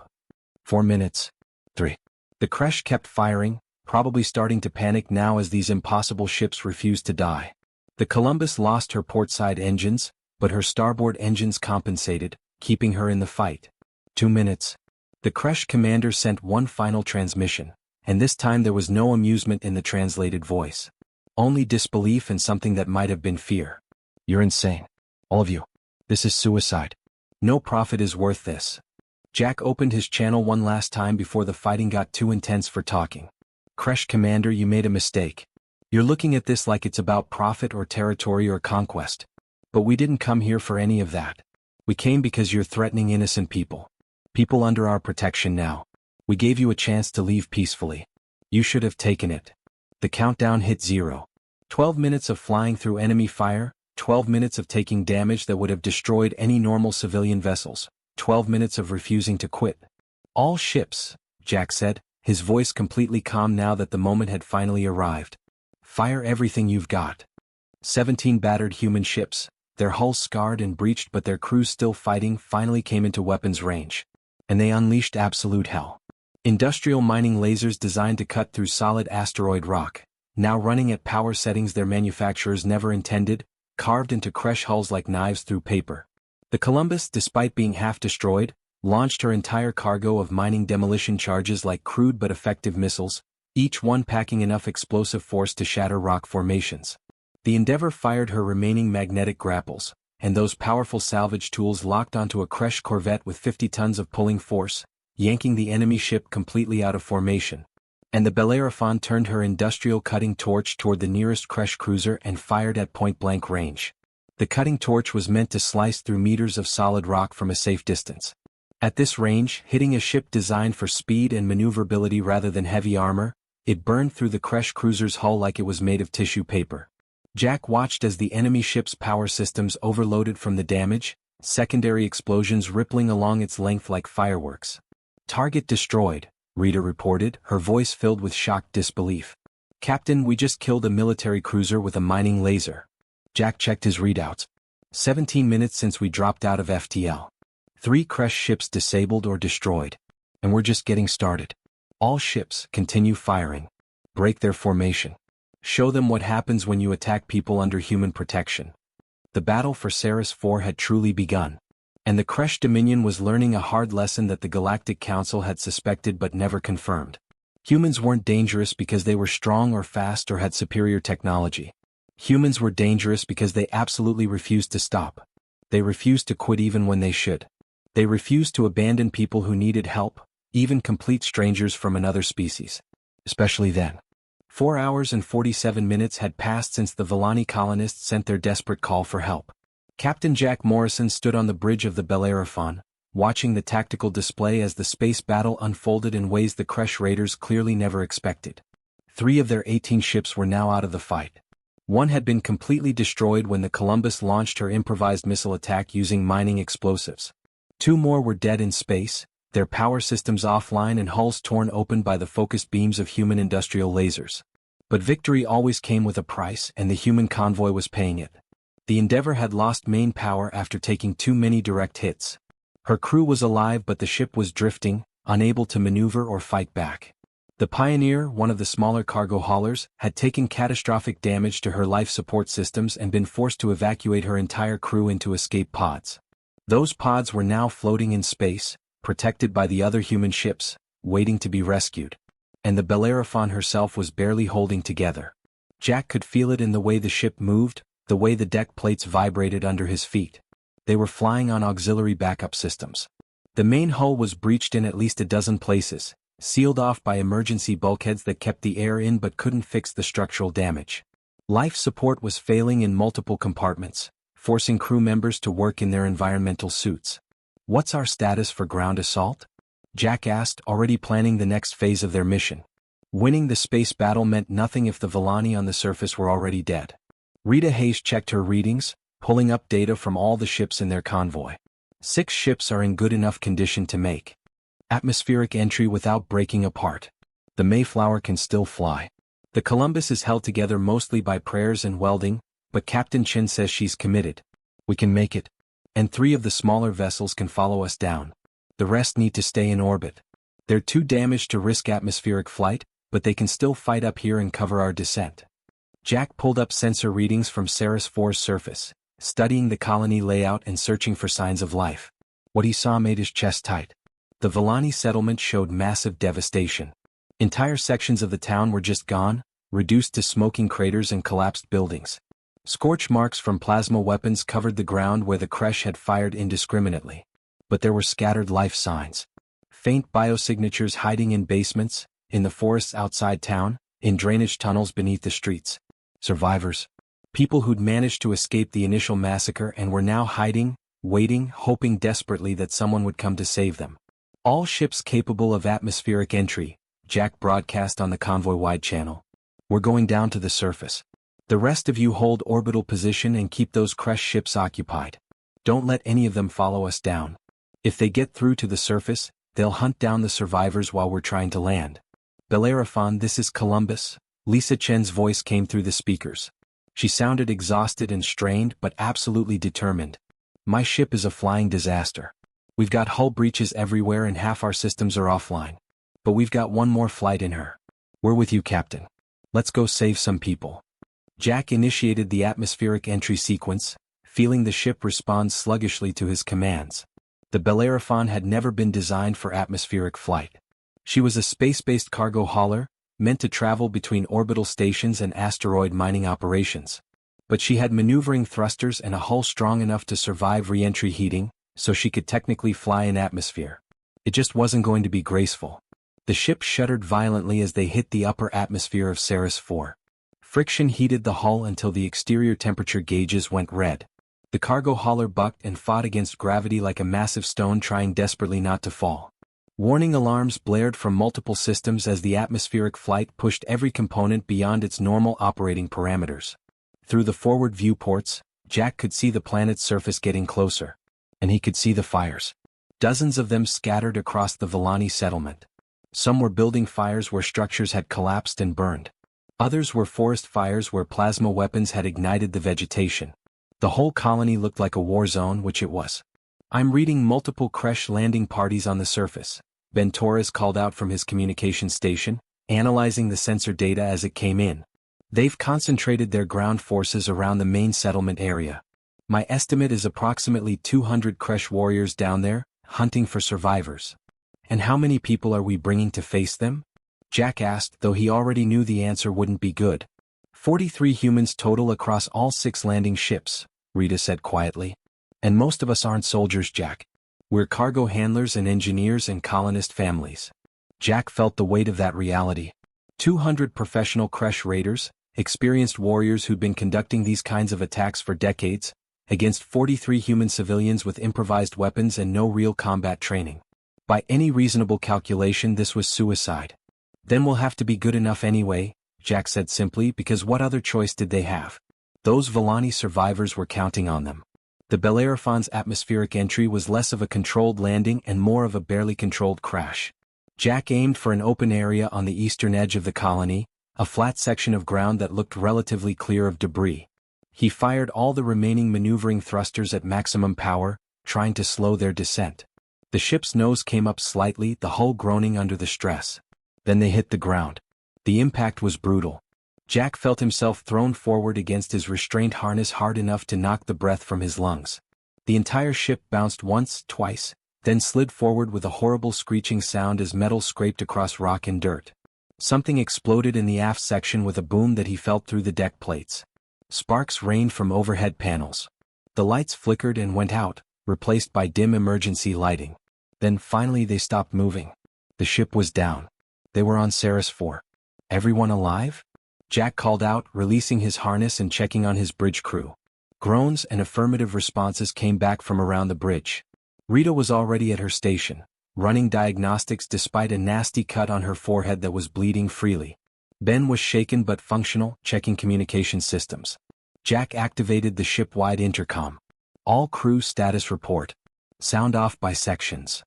A: 4 minutes. 3. The Kresh kept firing, probably starting to panic now as these impossible ships refused to die. The Columbus lost her portside engines, but her starboard engines compensated, keeping her in the fight. 2 minutes. The Kresh commander sent one final transmission, and this time there was no amusement in the translated voice. Only disbelief and something that might have been fear. You're insane. All of you. This is suicide. No profit is worth this. Jack opened his channel one last time before the fighting got too intense for talking. Kresh commander, you made a mistake. You're looking at this like it's about profit or territory or conquest. But we didn't come here for any of that. We came because you're threatening innocent people. People under our protection now. We gave you a chance to leave peacefully. You should have taken it. The countdown hit 0. 12 minutes of flying through enemy fire, 12 minutes of taking damage that would have destroyed any normal civilian vessels, 12 minutes of refusing to quit. All ships, Jack said, his voice completely calm now that the moment had finally arrived. Fire everything you've got. 17 battered human ships, their hulls scarred and breached but their crews still fighting, finally came into weapons range. And they unleashed absolute hell. Industrial mining lasers designed to cut through solid asteroid rock, now running at power settings their manufacturers never intended, carved into Kresh hulls like knives through paper. The Columbus, despite being half destroyed, launched her entire cargo of mining demolition charges like crude but effective missiles, each one packing enough explosive force to shatter rock formations. The Endeavour fired her remaining magnetic grapples, and those powerful salvage tools locked onto a Kresh corvette with 50 tons of pulling force, yanking the enemy ship completely out of formation. And the Bellerophon turned her industrial cutting torch toward the nearest Kresh cruiser and fired at point-blank range. The cutting torch was meant to slice through meters of solid rock from a safe distance. At this range, hitting a ship designed for speed and maneuverability rather than heavy armor, it burned through the Kresh cruiser's hull like it was made of tissue paper. Jack watched as the enemy ship's power systems overloaded from the damage, secondary explosions rippling along its length like fireworks. Target destroyed, Rita reported, her voice filled with shocked disbelief. Captain, we just killed a military cruiser with a mining laser. Jack checked his readouts. 17 minutes since we dropped out of FTL. 3 Kresh ships disabled or destroyed. And we're just getting started. All ships, continue firing. Break their formation. Show them what happens when you attack people under human protection. The battle for Ceres 4 had truly begun. And the Kresh Dominion was learning a hard lesson that the Galactic Council had suspected but never confirmed. Humans weren't dangerous because they were strong or fast or had superior technology. Humans were dangerous because they absolutely refused to stop. They refused to quit even when they should. They refused to abandon people who needed help, even complete strangers from another species. Especially then. 4 hours and 47 minutes had passed since the Villani colonists sent their desperate call for help. Captain Jack Morrison stood on the bridge of the Bellerophon, watching the tactical display as the space battle unfolded in ways the Kresh raiders clearly never expected. 3 of their 18 ships were now out of the fight. 1 had been completely destroyed when the Columbus launched her improvised missile attack using mining explosives. 2 more were dead in space, their power systems offline and hulls torn open by the focused beams of human industrial lasers. But victory always came with a price, and the human convoy was paying it. The Endeavour had lost main power after taking too many direct hits. Her crew was alive but the ship was drifting, unable to maneuver or fight back. The Pioneer, one of the smaller cargo haulers, had taken catastrophic damage to her life support systems and been forced to evacuate her entire crew into escape pods. Those pods were now floating in space, protected by the other human ships, waiting to be rescued. And the Bellerophon herself was barely holding together. Jack could feel it in the way the ship moved, the way the deck plates vibrated under his feet. They were flying on auxiliary backup systems. The main hull was breached in at least a dozen places, sealed off by emergency bulkheads that kept the air in but couldn't fix the structural damage. Life support was failing in multiple compartments, forcing crew members to work in their environmental suits. "What's our status for ground assault?" Jack asked, already planning the next phase of their mission. Winning the space battle meant nothing if the Villani on the surface were already dead. Rita Hayes checked her readings, pulling up data from all the ships in their convoy. 6 ships are in good enough condition to make atmospheric entry without breaking apart. The Mayflower can still fly. The Columbus is held together mostly by prayers and welding, but Captain Chin says she's committed. We can make it. And 3 of the smaller vessels can follow us down. The rest need to stay in orbit. They're too damaged to risk atmospheric flight, but they can still fight up here and cover our descent. Jack pulled up sensor readings from Ceres 4's surface, studying the colony layout and searching for signs of life. What he saw made his chest tight. The Villani settlement showed massive devastation. Entire sections of the town were just gone, reduced to smoking craters and collapsed buildings. Scorch marks from plasma weapons covered the ground where the Kresh had fired indiscriminately. But there were scattered life signs. Faint biosignatures hiding in basements, in the forests outside town, in drainage tunnels beneath the streets. Survivors. People who'd managed to escape the initial massacre and were now hiding, waiting, hoping desperately that someone would come to save them. "All ships capable of atmospheric entry," Jack broadcast on the convoy-wide channel. "We're going down to the surface. The rest of you hold orbital position and keep those Kresh ships occupied. Don't let any of them follow us down. If they get through to the surface, they'll hunt down the survivors while we're trying to land." "Bellerophon, this is Columbus." Lisa Chen's voice came through the speakers. She sounded exhausted and strained but absolutely determined. "My ship is a flying disaster. We've got hull breaches everywhere and half our systems are offline. But we've got one more flight in her. We're with you, Captain. Let's go save some people." Jack initiated the atmospheric entry sequence, feeling the ship respond sluggishly to his commands. The Bellerophon had never been designed for atmospheric flight. She was a space-based cargo hauler, meant to travel between orbital stations and asteroid mining operations. But she had maneuvering thrusters and a hull strong enough to survive re-entry heating, so she could technically fly in atmosphere. It just wasn't going to be graceful. The ship shuddered violently as they hit the upper atmosphere of Ceres 4. Friction heated the hull until the exterior temperature gauges went red. The cargo hauler bucked and fought against gravity like a massive stone trying desperately not to fall. Warning alarms blared from multiple systems as the atmospheric flight pushed every component beyond its normal operating parameters. Through the forward viewports, Jack could see the planet's surface getting closer. And he could see the fires. Dozens of them scattered across the Villani settlement. Some were building fires where structures had collapsed and burned. Others were forest fires where plasma weapons had ignited the vegetation. The whole colony looked like a war zone, which it was. "I'm reading multiple Kresh landing parties on the surface," Ben Torres called out from his communication station, analyzing the sensor data as it came in. "They've concentrated their ground forces around the main settlement area. My estimate is approximately 200 Kresh warriors down there, hunting for survivors." "And how many people are we bringing to face them?" Jack asked, though he already knew the answer wouldn't be good. 43 humans total across all 6 landing ships," Rita said quietly. "And most of us aren't soldiers, Jack. We're cargo handlers and engineers and colonist families." Jack felt the weight of that reality. 200 professional Kresh raiders, experienced warriors who'd been conducting these kinds of attacks for decades, against 43 human civilians with improvised weapons and no real combat training. By any reasonable calculation, this was suicide. "Then we'll have to be good enough anyway," Jack said simply, because what other choice did they have? Those Villani survivors were counting on them. The Bellerophon's atmospheric entry was less of a controlled landing and more of a barely controlled crash. Jack aimed for an open area on the eastern edge of the colony, a flat section of ground that looked relatively clear of debris. He fired all the remaining maneuvering thrusters at maximum power, trying to slow their descent. The ship's nose came up slightly, the hull groaning under the stress. Then they hit the ground. The impact was brutal. Jack felt himself thrown forward against his restraint harness hard enough to knock the breath from his lungs. The entire ship bounced once, twice, then slid forward with a horrible screeching sound as metal scraped across rock and dirt. Something exploded in the aft section with a boom that he felt through the deck plates. Sparks rained from overhead panels. The lights flickered and went out, replaced by dim emergency lighting. Then finally they stopped moving. The ship was down. They were on Ceres 4. Everyone alive? Jack called out, releasing his harness and checking on his bridge crew. Groans and affirmative responses came back from around the bridge. Rita was already at her station, running diagnostics despite a nasty cut on her forehead that was bleeding freely. Ben was shaken but functional, checking communication systems. Jack activated the ship-wide intercom. All crew status report. Sound off by sections.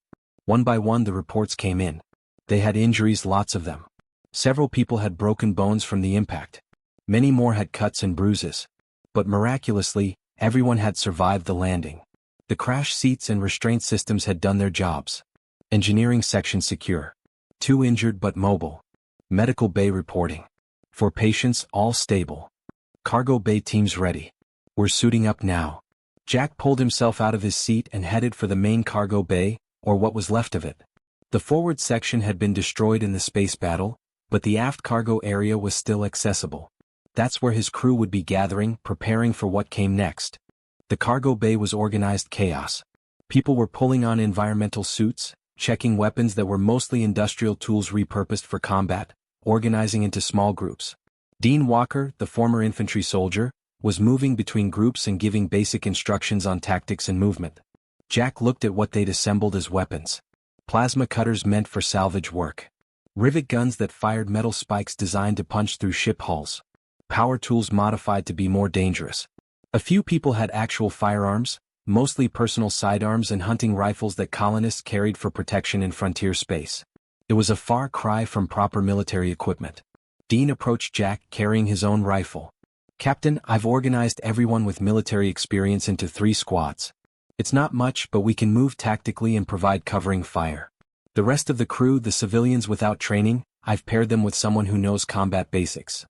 A: One by one the reports came in. They had injuries, lots of them. Several people had broken bones from the impact. Many more had cuts and bruises. But miraculously, everyone had survived the landing. The crash seats and restraint systems had done their jobs. Engineering section secure. 2 injured but mobile. Medical bay reporting. For patients, all stable. Cargo bay teams ready. We're suiting up now. Jack pulled himself out of his seat and headed for the main cargo bay, or what was left of it. The forward section had been destroyed in the space battle, but the aft cargo area was still accessible. That's where his crew would be gathering, preparing for what came next. The cargo bay was organized chaos. People were pulling on environmental suits, checking weapons that were mostly industrial tools repurposed for combat, organizing into small groups. Dean Walker, the former infantry soldier, was moving between groups and giving basic instructions on tactics and movement. Jack looked at what they'd assembled as weapons. Plasma cutters meant for salvage work. Rivet guns that fired metal spikes designed to punch through ship hulls. Power tools modified to be more dangerous. A few people had actual firearms, mostly personal sidearms and hunting rifles that colonists carried for protection in frontier space. It was a far cry from proper military equipment. Dean approached Jack, carrying his own rifle. "Captain, I've organized everyone with military experience into 3 squads. It's not much, but we can move tactically and provide covering fire. The rest of the crew, the civilians without training, I've paired them with someone who knows combat basics."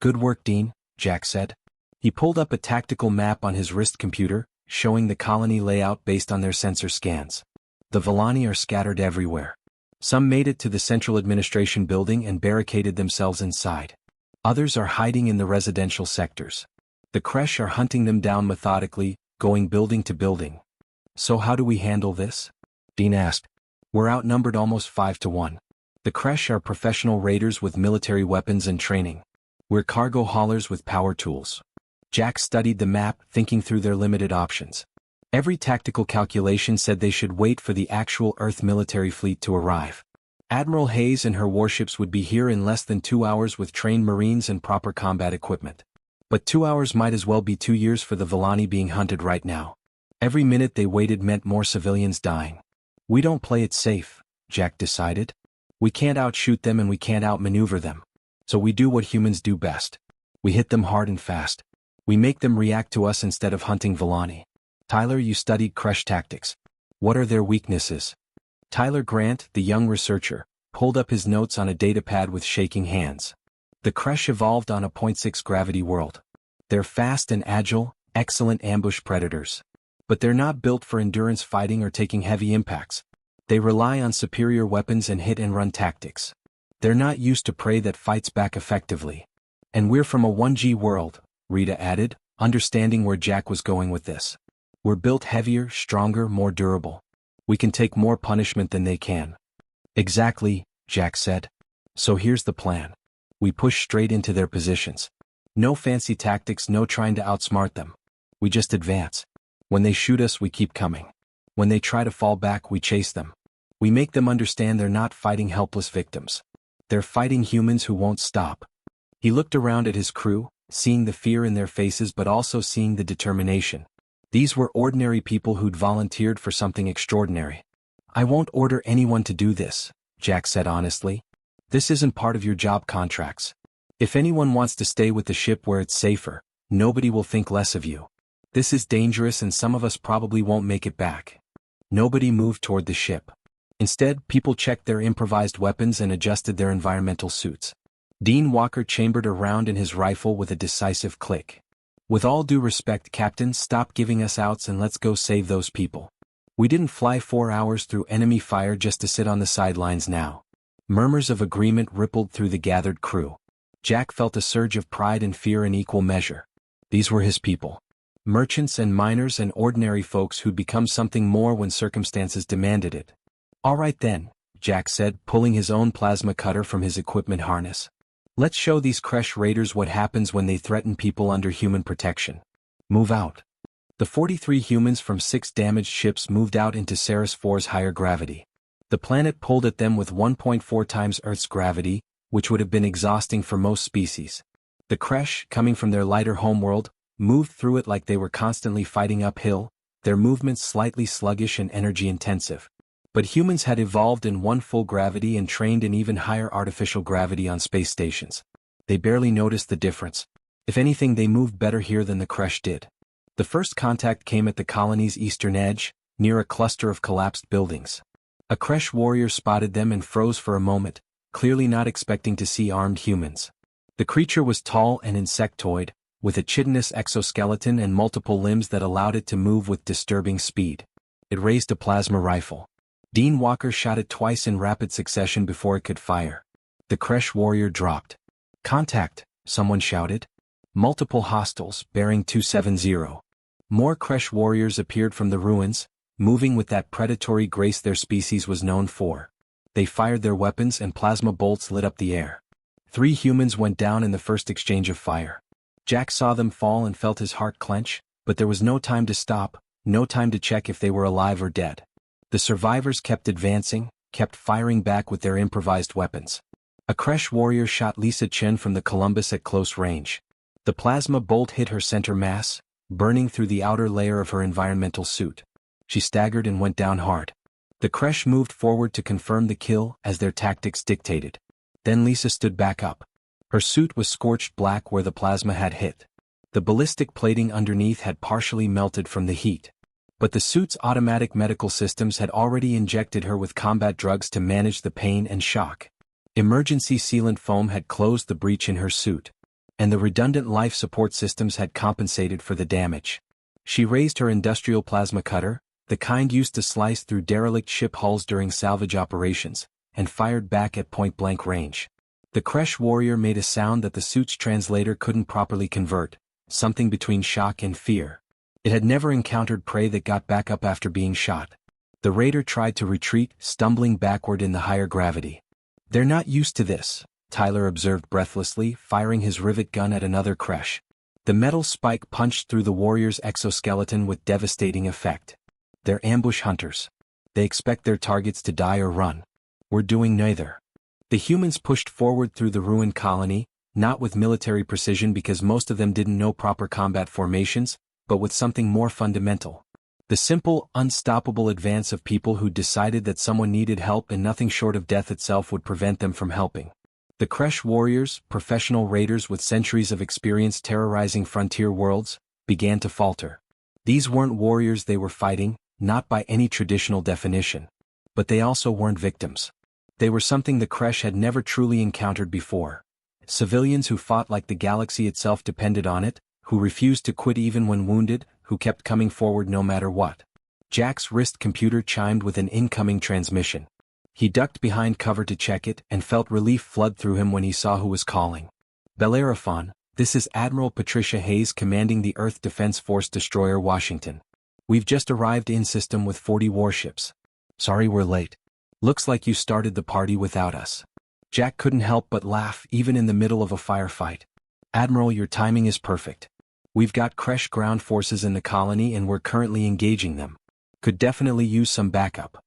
A: "Good work, Dean," Jack said. He pulled up a tactical map on his wrist computer, showing the colony layout based on their sensor scans. The Villani are scattered everywhere. Some made it to the central administration building and barricaded themselves inside. Others are hiding in the residential sectors. The Kresh are hunting them down methodically, going building to building. "So how do we handle this?" Dean asked. "We're outnumbered almost 5 to 1. The Kresh are professional raiders with military weapons and training. We're cargo haulers with power tools." Jack studied the map, thinking through their limited options. Every tactical calculation said they should wait for the actual Earth military fleet to arrive. Admiral Hayes and her warships would be here in less than 2 hours with trained Marines and proper combat equipment. But 2 hours might as well be 2 years for the Villani being hunted right now. Every minute they waited meant more civilians dying. "We don't play it safe," Jack decided. "We can't outshoot them and we can't outmaneuver them. So we do what humans do best. We hit them hard and fast. We make them react to us instead of hunting Villani." "Tyler, you studied Kresh tactics. What are their weaknesses?" Tyler Grant, the young researcher, pulled up his notes on a datapad with shaking hands. "The Kresh evolved on a 0.6 gravity world. They're fast and agile, excellent ambush predators. But they're not built for endurance fighting or taking heavy impacts. They rely on superior weapons and hit-and-run tactics. They're not used to prey that fights back effectively. And we're from a 1G world," Rita added, understanding where Jack was going with this. "We're built heavier, stronger, more durable. We can take more punishment than they can." "Exactly," Jack said. "So here's the plan. We push straight into their positions. No fancy tactics, no trying to outsmart them. We just advance. When they shoot us, we keep coming. When they try to fall back, we chase them. We make them understand they're not fighting helpless victims. They're fighting humans who won't stop." He looked around at his crew, seeing the fear in their faces but also seeing the determination. These were ordinary people who'd volunteered for something extraordinary. "I won't order anyone to do this," Jack said honestly. "This isn't part of your job contracts. If anyone wants to stay with the ship where it's safer, nobody will think less of you. This is dangerous and some of us probably won't make it back." Nobody moved toward the ship. Instead, people checked their improvised weapons and adjusted their environmental suits. Dean Walker chambered a round in his rifle with a decisive click. "With all due respect, Captain, stop giving us outs and let's go save those people." We didn't fly 4 hours through enemy fire just to sit on the sidelines now. Murmurs of agreement rippled through the gathered crew. Jack felt a surge of pride and fear in equal measure. These were his people. Merchants and miners and ordinary folks who'd become something more when circumstances demanded it. "All right then," Jack said, pulling his own plasma cutter from his equipment harness. "Let's show these Kresh raiders what happens when they threaten people under human protection. Move out." The 43 humans from 6 damaged ships moved out into Ceres 4's higher gravity. The planet pulled at them with 1.4 times Earth's gravity, which would have been exhausting for most species. The Kresh, coming from their lighter homeworld, moved through it like they were constantly fighting uphill, their movements slightly sluggish and energy-intensive. But humans had evolved in one full gravity and trained in even higher artificial gravity on space stations. They barely noticed the difference. If anything, they moved better here than the Kresh did. The first contact came at the colony's eastern edge, near a cluster of collapsed buildings. A Kresh warrior spotted them and froze for a moment, clearly not expecting to see armed humans. The creature was tall and insectoid, with a chitinous exoskeleton and multiple limbs that allowed it to move with disturbing speed. It raised a plasma rifle. Dean Walker shot it twice in rapid succession before it could fire. The Kresh warrior dropped. "Contact," someone shouted. Multiple hostiles, bearing 270. More Kresh warriors appeared from the ruins, moving with that predatory grace their species was known for. They fired their weapons and plasma bolts lit up the air. 3 humans went down in the first exchange of fire. Jack saw them fall and felt his heart clench, but there was no time to stop, no time to check if they were alive or dead. The survivors kept advancing, kept firing back with their improvised weapons. A Kresh warrior shot Lisa Chen from the Columbus at close range. The plasma bolt hit her center mass, burning through the outer layer of her environmental suit. She staggered and went down hard. The Kresh moved forward to confirm the kill as their tactics dictated. Then Lisa stood back up. Her suit was scorched black where the plasma had hit. The ballistic plating underneath had partially melted from the heat. But the suit's automatic medical systems had already injected her with combat drugs to manage the pain and shock. Emergency sealant foam had closed the breach in her suit. And the redundant life support systems had compensated for the damage. She raised her industrial plasma cutter, the kind used to slice through derelict ship hulls during salvage operations, and fired back at point-blank range. The Kresh warrior made a sound that the suit's translator couldn't properly convert, something between shock and fear. It had never encountered prey that got back up after being shot. The raider tried to retreat, stumbling backward in the higher gravity. "They're not used to this," Tyler observed breathlessly, firing his rivet gun at another Kresh. The metal spike punched through the warrior's exoskeleton with devastating effect. "They're ambush hunters. They expect their targets to die or run. We're doing neither." The humans pushed forward through the ruined colony, not with military precision because most of them didn't know proper combat formations, but with something more fundamental. The simple, unstoppable advance of people who decided that someone needed help and nothing short of death itself would prevent them from helping. The Kresh warriors, professional raiders with centuries of experience terrorizing frontier worlds, began to falter. These weren't warriors they were fighting, not by any traditional definition. But they also weren't victims. They were something the Kresh had never truly encountered before. Civilians who fought like the galaxy itself depended on it, who refused to quit even when wounded, who kept coming forward no matter what. Jack's wrist computer chimed with an incoming transmission. He ducked behind cover to check it and felt relief flood through him when he saw who was calling. "Bellerophon, this is Admiral Patricia Hayes commanding the Earth Defense Force destroyer Washington. We've just arrived in system with 40 warships. Sorry we're late. Looks like you started the party without us." Jack couldn't help but laugh even in the middle of a firefight. "Admiral, your timing is perfect. We've got Kresh ground forces in the colony and we're currently engaging them. Could definitely use some backup."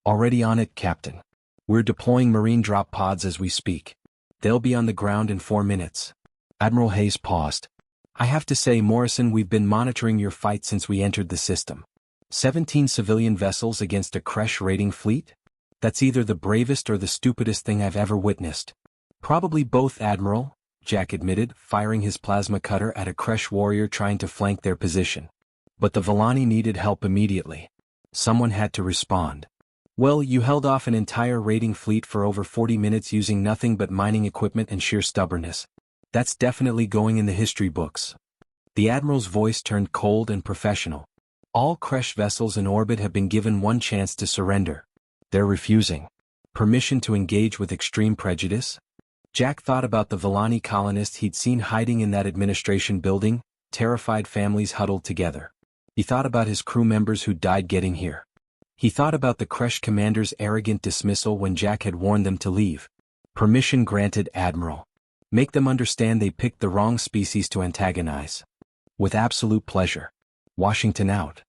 A: "Already on it, Captain. We're deploying marine drop pods as we speak. They'll be on the ground in 4 minutes. Admiral Hayes paused. "I have to say, Morrison, we've been monitoring your fight since we entered the system. 17 civilian vessels against a Kresh raiding fleet? That's either the bravest or the stupidest thing I've ever witnessed." "Probably both, Admiral," Jack admitted, firing his plasma cutter at a Kresh warrior trying to flank their position. But the Villani needed help immediately. Someone had to respond. "Well, you held off an entire raiding fleet for over 40 minutes using nothing but mining equipment and sheer stubbornness. That's definitely going in the history books." The Admiral's voice turned cold and professional. All Kresh vessels in orbit have been given one chance to surrender. They're refusing. Permission to engage with extreme prejudice? Jack thought about the Villani colonists he'd seen hiding in that administration building, terrified families huddled together. He thought about his crew members who died getting here. He thought about the Kresh commander's arrogant dismissal when Jack had warned them to leave. Permission granted, Admiral. Make them understand they picked the wrong species to antagonize. With absolute pleasure. Washington out.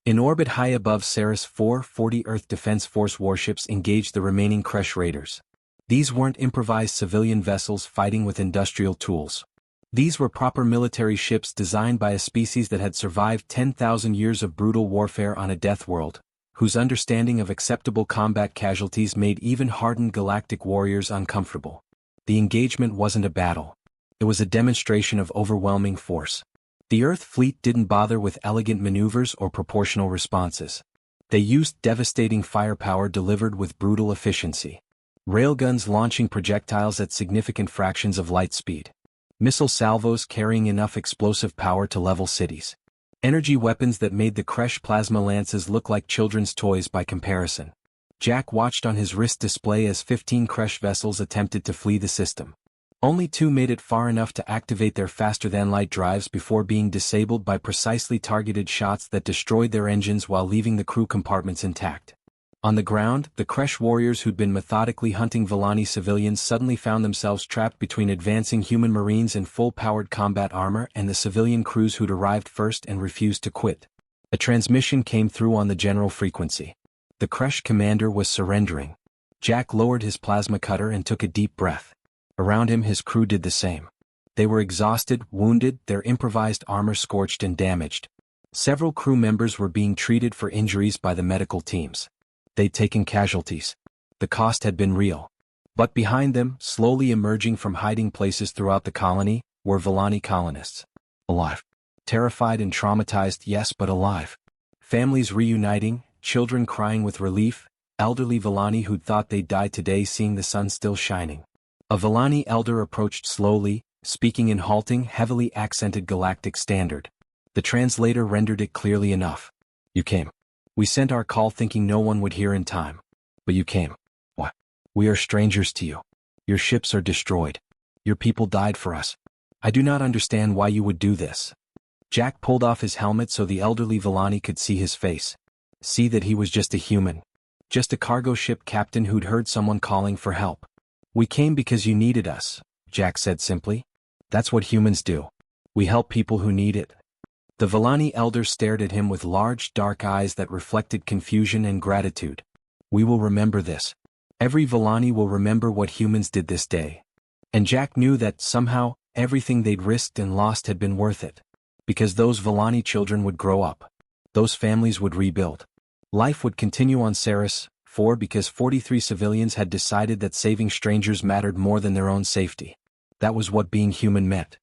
A: In orbit high above Ceres, 440 Earth Defense Force warships engaged the remaining Kresh raiders. These weren't improvised civilian vessels fighting with industrial tools. These were proper military ships designed by a species that had survived 10,000 years of brutal warfare on a death world, whose understanding of acceptable combat casualties made even hardened galactic warriors uncomfortable. The engagement wasn't a battle. It was a demonstration of overwhelming force. The Earth fleet didn't bother with elegant maneuvers or proportional responses. They used devastating firepower delivered with brutal efficiency. Railguns launching projectiles at significant fractions of light speed. Missile salvos carrying enough explosive power to level cities. Energy weapons that made the Kresh plasma lances look like children's toys by comparison. Jack watched on his wrist display as 15 Kresh vessels attempted to flee the system. Only 2 made it far enough to activate their faster-than-light drives before being disabled by precisely targeted shots that destroyed their engines while leaving the crew compartments intact. On the ground, the Kresh warriors who'd been methodically hunting Villani civilians suddenly found themselves trapped between advancing human marines in full-powered combat armor and the civilian crews who'd arrived first and refused to quit. A transmission came through on the general frequency. The Kresh commander was surrendering. Jack lowered his plasma cutter and took a deep breath. Around him his crew did the same. They were exhausted, wounded, their improvised armor scorched and damaged. Several crew members were being treated for injuries by the medical teams. They'd taken casualties. The cost had been real. But behind them, slowly emerging from hiding places throughout the colony, were Villani colonists. Alive. Terrified and traumatized, yes, but alive. Families reuniting, children crying with relief, elderly Villani who'd thought they'd die today seeing the sun still shining. A Villani elder approached slowly, speaking in halting, heavily accented galactic standard. The translator rendered it clearly enough. You came. We sent our call thinking no one would hear in time. But you came. What? We are strangers to you. Your ships are destroyed. Your people died for us. I do not understand why you would do this. Jack pulled off his helmet so the elderly Villani could see his face. See that he was just a human. Just a cargo ship captain who'd heard someone calling for help. We came because you needed us, Jack said simply. That's what humans do. We help people who need it. The Villani elder stared at him with large, dark eyes that reflected confusion and gratitude. We will remember this. Every Villani will remember what humans did this day. And Jack knew that, somehow, everything they'd risked and lost had been worth it. Because those Villani children would grow up. Those families would rebuild. Life would continue on Ceres, because 43 civilians had decided that saving strangers mattered more than their own safety. That was what being human meant.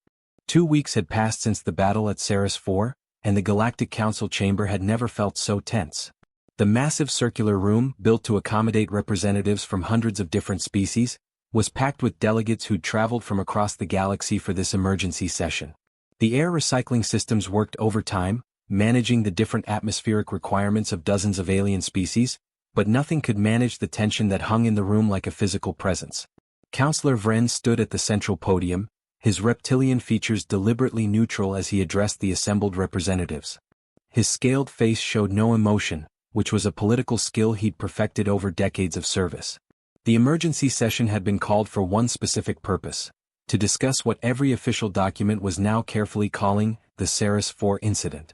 A: 2 weeks had passed since the battle at Ceres 4, and the Galactic Council chamber had never felt so tense. The massive circular room, built to accommodate representatives from hundreds of different species, was packed with delegates who'd traveled from across the galaxy for this emergency session. The air recycling systems worked overtime, managing the different atmospheric requirements of dozens of alien species, but nothing could manage the tension that hung in the room like a physical presence. Counselor Vren stood at the central podium, his reptilian features deliberately neutral as he addressed the assembled representatives. His scaled face showed no emotion, which was a political skill he'd perfected over decades of service. The emergency session had been called for one specific purpose: to discuss what every official document was now carefully calling the Ceres 4 incident.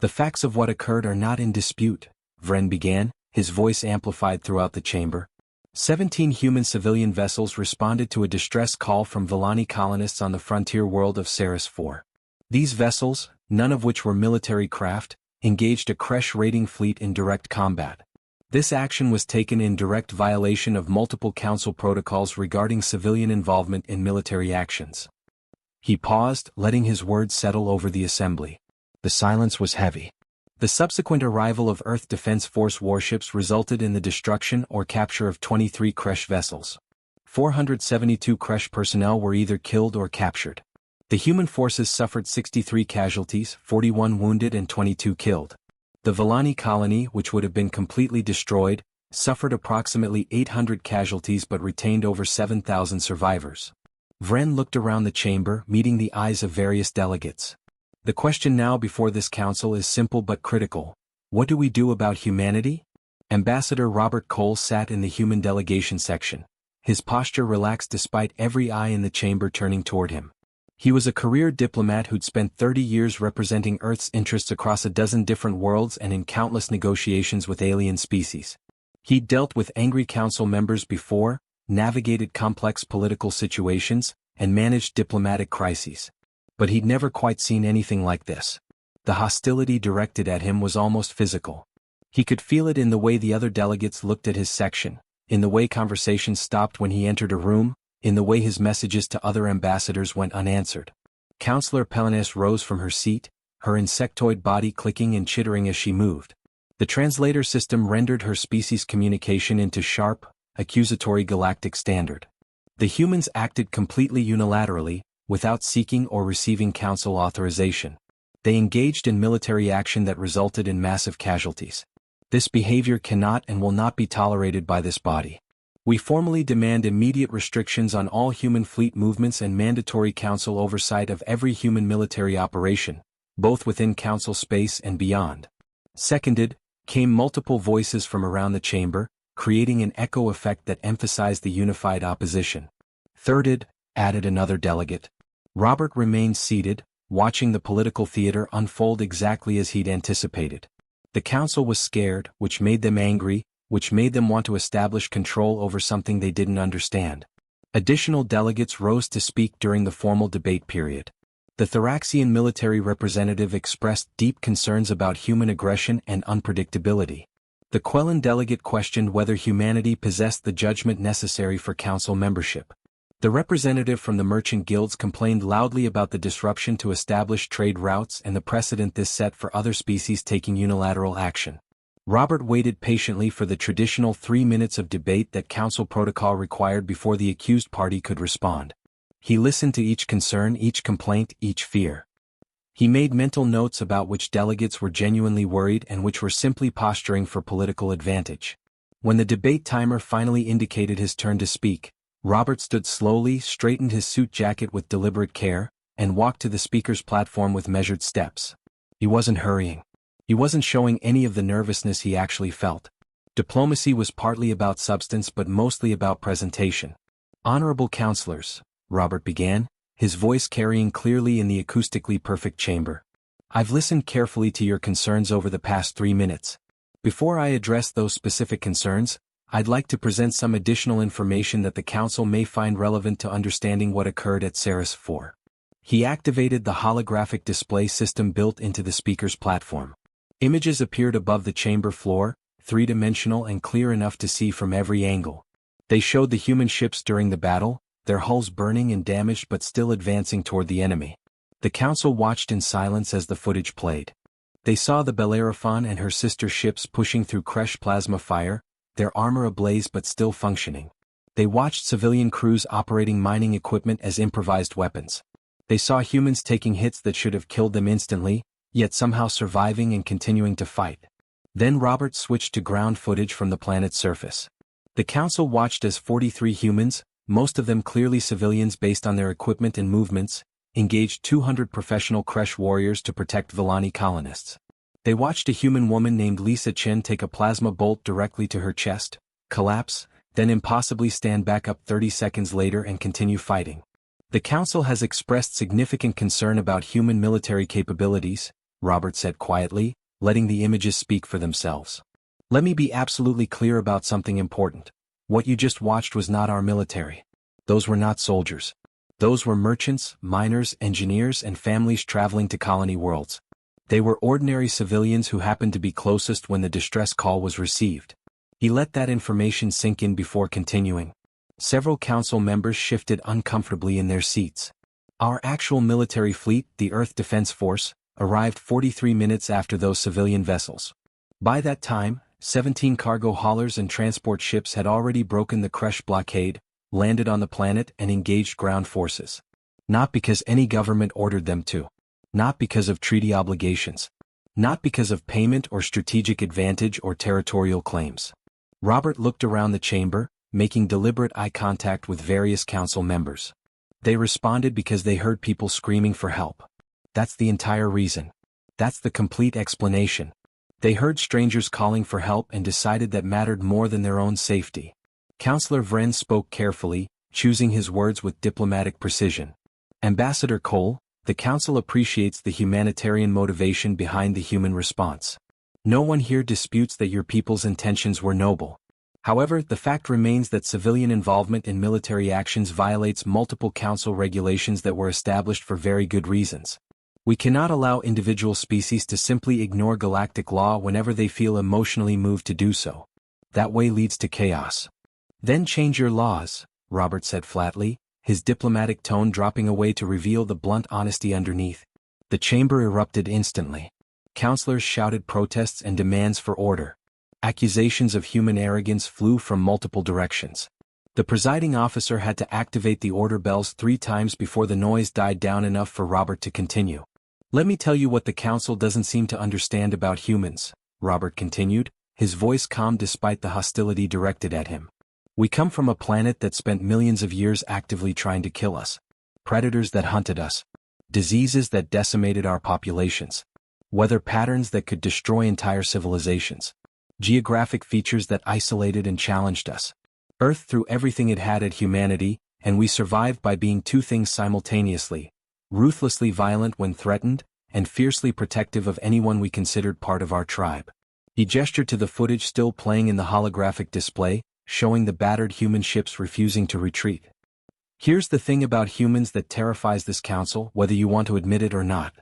A: The facts of what occurred are not in dispute, Vren began, his voice amplified throughout the chamber. 17 human civilian vessels responded to a distress call from Villani colonists on the frontier world of Ceres 4. These vessels, none of which were military craft, engaged a Kresh raiding fleet in direct combat. This action was taken in direct violation of multiple council protocols regarding civilian involvement in military actions. He paused, letting his words settle over the assembly. The silence was heavy. The subsequent arrival of Earth Defense Force warships resulted in the destruction or capture of 23 Kresh vessels. 472 Kresh personnel were either killed or captured. The human forces suffered 63 casualties, 41 wounded and 22 killed. The Villani colony, which would have been completely destroyed, suffered approximately 800 casualties but retained over 7,000 survivors. Vren looked around the chamber, meeting the eyes of various delegates. The question now before this council is simple but critical. What do we do about humanity? Ambassador Robert Cole sat in the human delegation section. His posture relaxed despite every eye in the chamber turning toward him. He was a career diplomat who'd spent 30 years representing Earth's interests across a dozen different worlds and in countless negotiations with alien species. He'd dealt with angry council members before, navigated complex political situations, and managed diplomatic crises. But he'd never quite seen anything like this. The hostility directed at him was almost physical. He could feel it in the way the other delegates looked at his section, in the way conversations stopped when he entered a room, in the way his messages to other ambassadors went unanswered. Councillor Pelanes rose from her seat, her insectoid body clicking and chittering as she moved. The translator system rendered her species' communication into sharp, accusatory galactic standard. The humans acted completely unilaterally, without seeking or receiving council authorization. They engaged in military action that resulted in massive casualties. This behavior cannot and will not be tolerated by this body. We formally demand immediate restrictions on all human fleet movements and mandatory council oversight of every human military operation, both within council space and beyond. Seconded, came multiple voices from around the chamber, creating an echo effect that emphasized the unified opposition. Thirded, added another delegate. Robert remained seated, watching the political theater unfold exactly as he'd anticipated. The council was scared, which made them angry, which made them want to establish control over something they didn't understand. Additional delegates rose to speak during the formal debate period. The Thraxian military representative expressed deep concerns about human aggression and unpredictability. The Quellan delegate questioned whether humanity possessed the judgment necessary for council membership. The representative from the merchant guilds complained loudly about the disruption to established trade routes and the precedent this set for other species taking unilateral action. Robert waited patiently for the traditional 3 minutes of debate that council protocol required before the accused party could respond. He listened to each concern, each complaint, each fear. He made mental notes about which delegates were genuinely worried and which were simply posturing for political advantage. When the debate timer finally indicated his turn to speak, Robert stood slowly, straightened his suit jacket with deliberate care, and walked to the speaker's platform with measured steps. He wasn't hurrying. He wasn't showing any of the nervousness he actually felt. Diplomacy was partly about substance but mostly about presentation. "Honorable councillors," Robert began, his voice carrying clearly in the acoustically perfect chamber. "I've listened carefully to your concerns over the past 3 minutes. Before I address those specific concerns, I'd like to present some additional information that the council may find relevant to understanding what occurred at Ceres 4. He activated the holographic display system built into the speaker's platform. Images appeared above the chamber floor, three-dimensional and clear enough to see from every angle. They showed the human ships during the battle, their hulls burning and damaged but still advancing toward the enemy. The council watched in silence as the footage played. They saw the Bellerophon and her sister ships pushing through Kresh plasma fire, their armor ablaze but still functioning. They watched civilian crews operating mining equipment as improvised weapons. They saw humans taking hits that should have killed them instantly, yet somehow surviving and continuing to fight. Then Robert switched to ground footage from the planet's surface. The council watched as 43 humans, most of them clearly civilians based on their equipment and movements, engaged 200 professional Kresh warriors to protect Villani colonists. They watched a human woman named Lisa Chen take a plasma bolt directly to her chest, collapse, then impossibly stand back up 30 seconds later and continue fighting. The council has expressed significant concern about human military capabilities, Robert said quietly, letting the images speak for themselves. "Let me be absolutely clear about something important. What you just watched was not our military. Those were not soldiers. Those were merchants, miners, engineers, and families traveling to colony worlds. They were ordinary civilians who happened to be closest when the distress call was received." He let that information sink in before continuing. Several council members shifted uncomfortably in their seats. "Our actual military fleet, the Earth Defense Force, arrived 43 minutes after those civilian vessels. By that time, 17 cargo haulers and transport ships had already broken the Kresh blockade, landed on the planet and engaged ground forces. Not because any government ordered them to. Not because of treaty obligations. Not because of payment or strategic advantage or territorial claims. Robert looked around the chamber, making deliberate eye contact with various council members. They responded because they heard people screaming for help. That's the entire reason. That's the complete explanation. They heard strangers calling for help and decided that mattered more than their own safety. Councillor Vren spoke carefully, choosing his words with diplomatic precision. Ambassador Cole, the council appreciates the humanitarian motivation behind the human response. No one here disputes that your people's intentions were noble. However, the fact remains that civilian involvement in military actions violates multiple council regulations that were established for very good reasons. We cannot allow individual species to simply ignore galactic law whenever they feel emotionally moved to do so. That way leads to chaos. Then change your laws, Robert said flatly, his diplomatic tone dropping away to reveal the blunt honesty underneath. The chamber erupted instantly. Councillors shouted protests and demands for order. Accusations of human arrogance flew from multiple directions. The presiding officer had to activate the order bells 3 times before the noise died down enough for Robert to continue. Let me tell you what the council doesn't seem to understand about humans, Robert continued, his voice calm despite the hostility directed at him. We come from a planet that spent millions of years actively trying to kill us. Predators that hunted us. Diseases that decimated our populations. Weather patterns that could destroy entire civilizations. Geographic features that isolated and challenged us. Earth threw everything it had at humanity, and we survived by being 2 things simultaneously: ruthlessly violent when threatened, and fiercely protective of anyone we considered part of our tribe. He gestured to the footage still playing in the holographic display, showing the battered human ships refusing to retreat. Here's the thing about humans that terrifies this council, whether you want to admit it or not.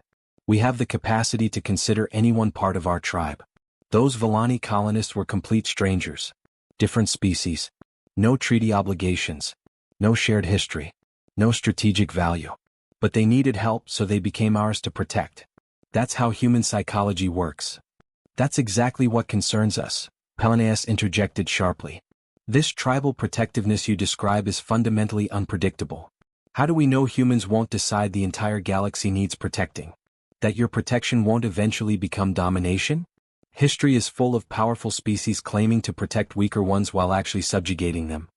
A: We have the capacity to consider anyone part of our tribe. Those Villani colonists were complete strangers. Different species. No treaty obligations. No shared history. No strategic value. But they needed help, so they became ours to protect. That's how human psychology works. That's exactly what concerns us, Pelaneus interjected sharply. This tribal protectiveness you describe is fundamentally unpredictable. How do we know humans won't decide the entire galaxy needs protecting? That your protection won't eventually become domination? History is full of powerful species claiming to protect weaker ones while actually subjugating them.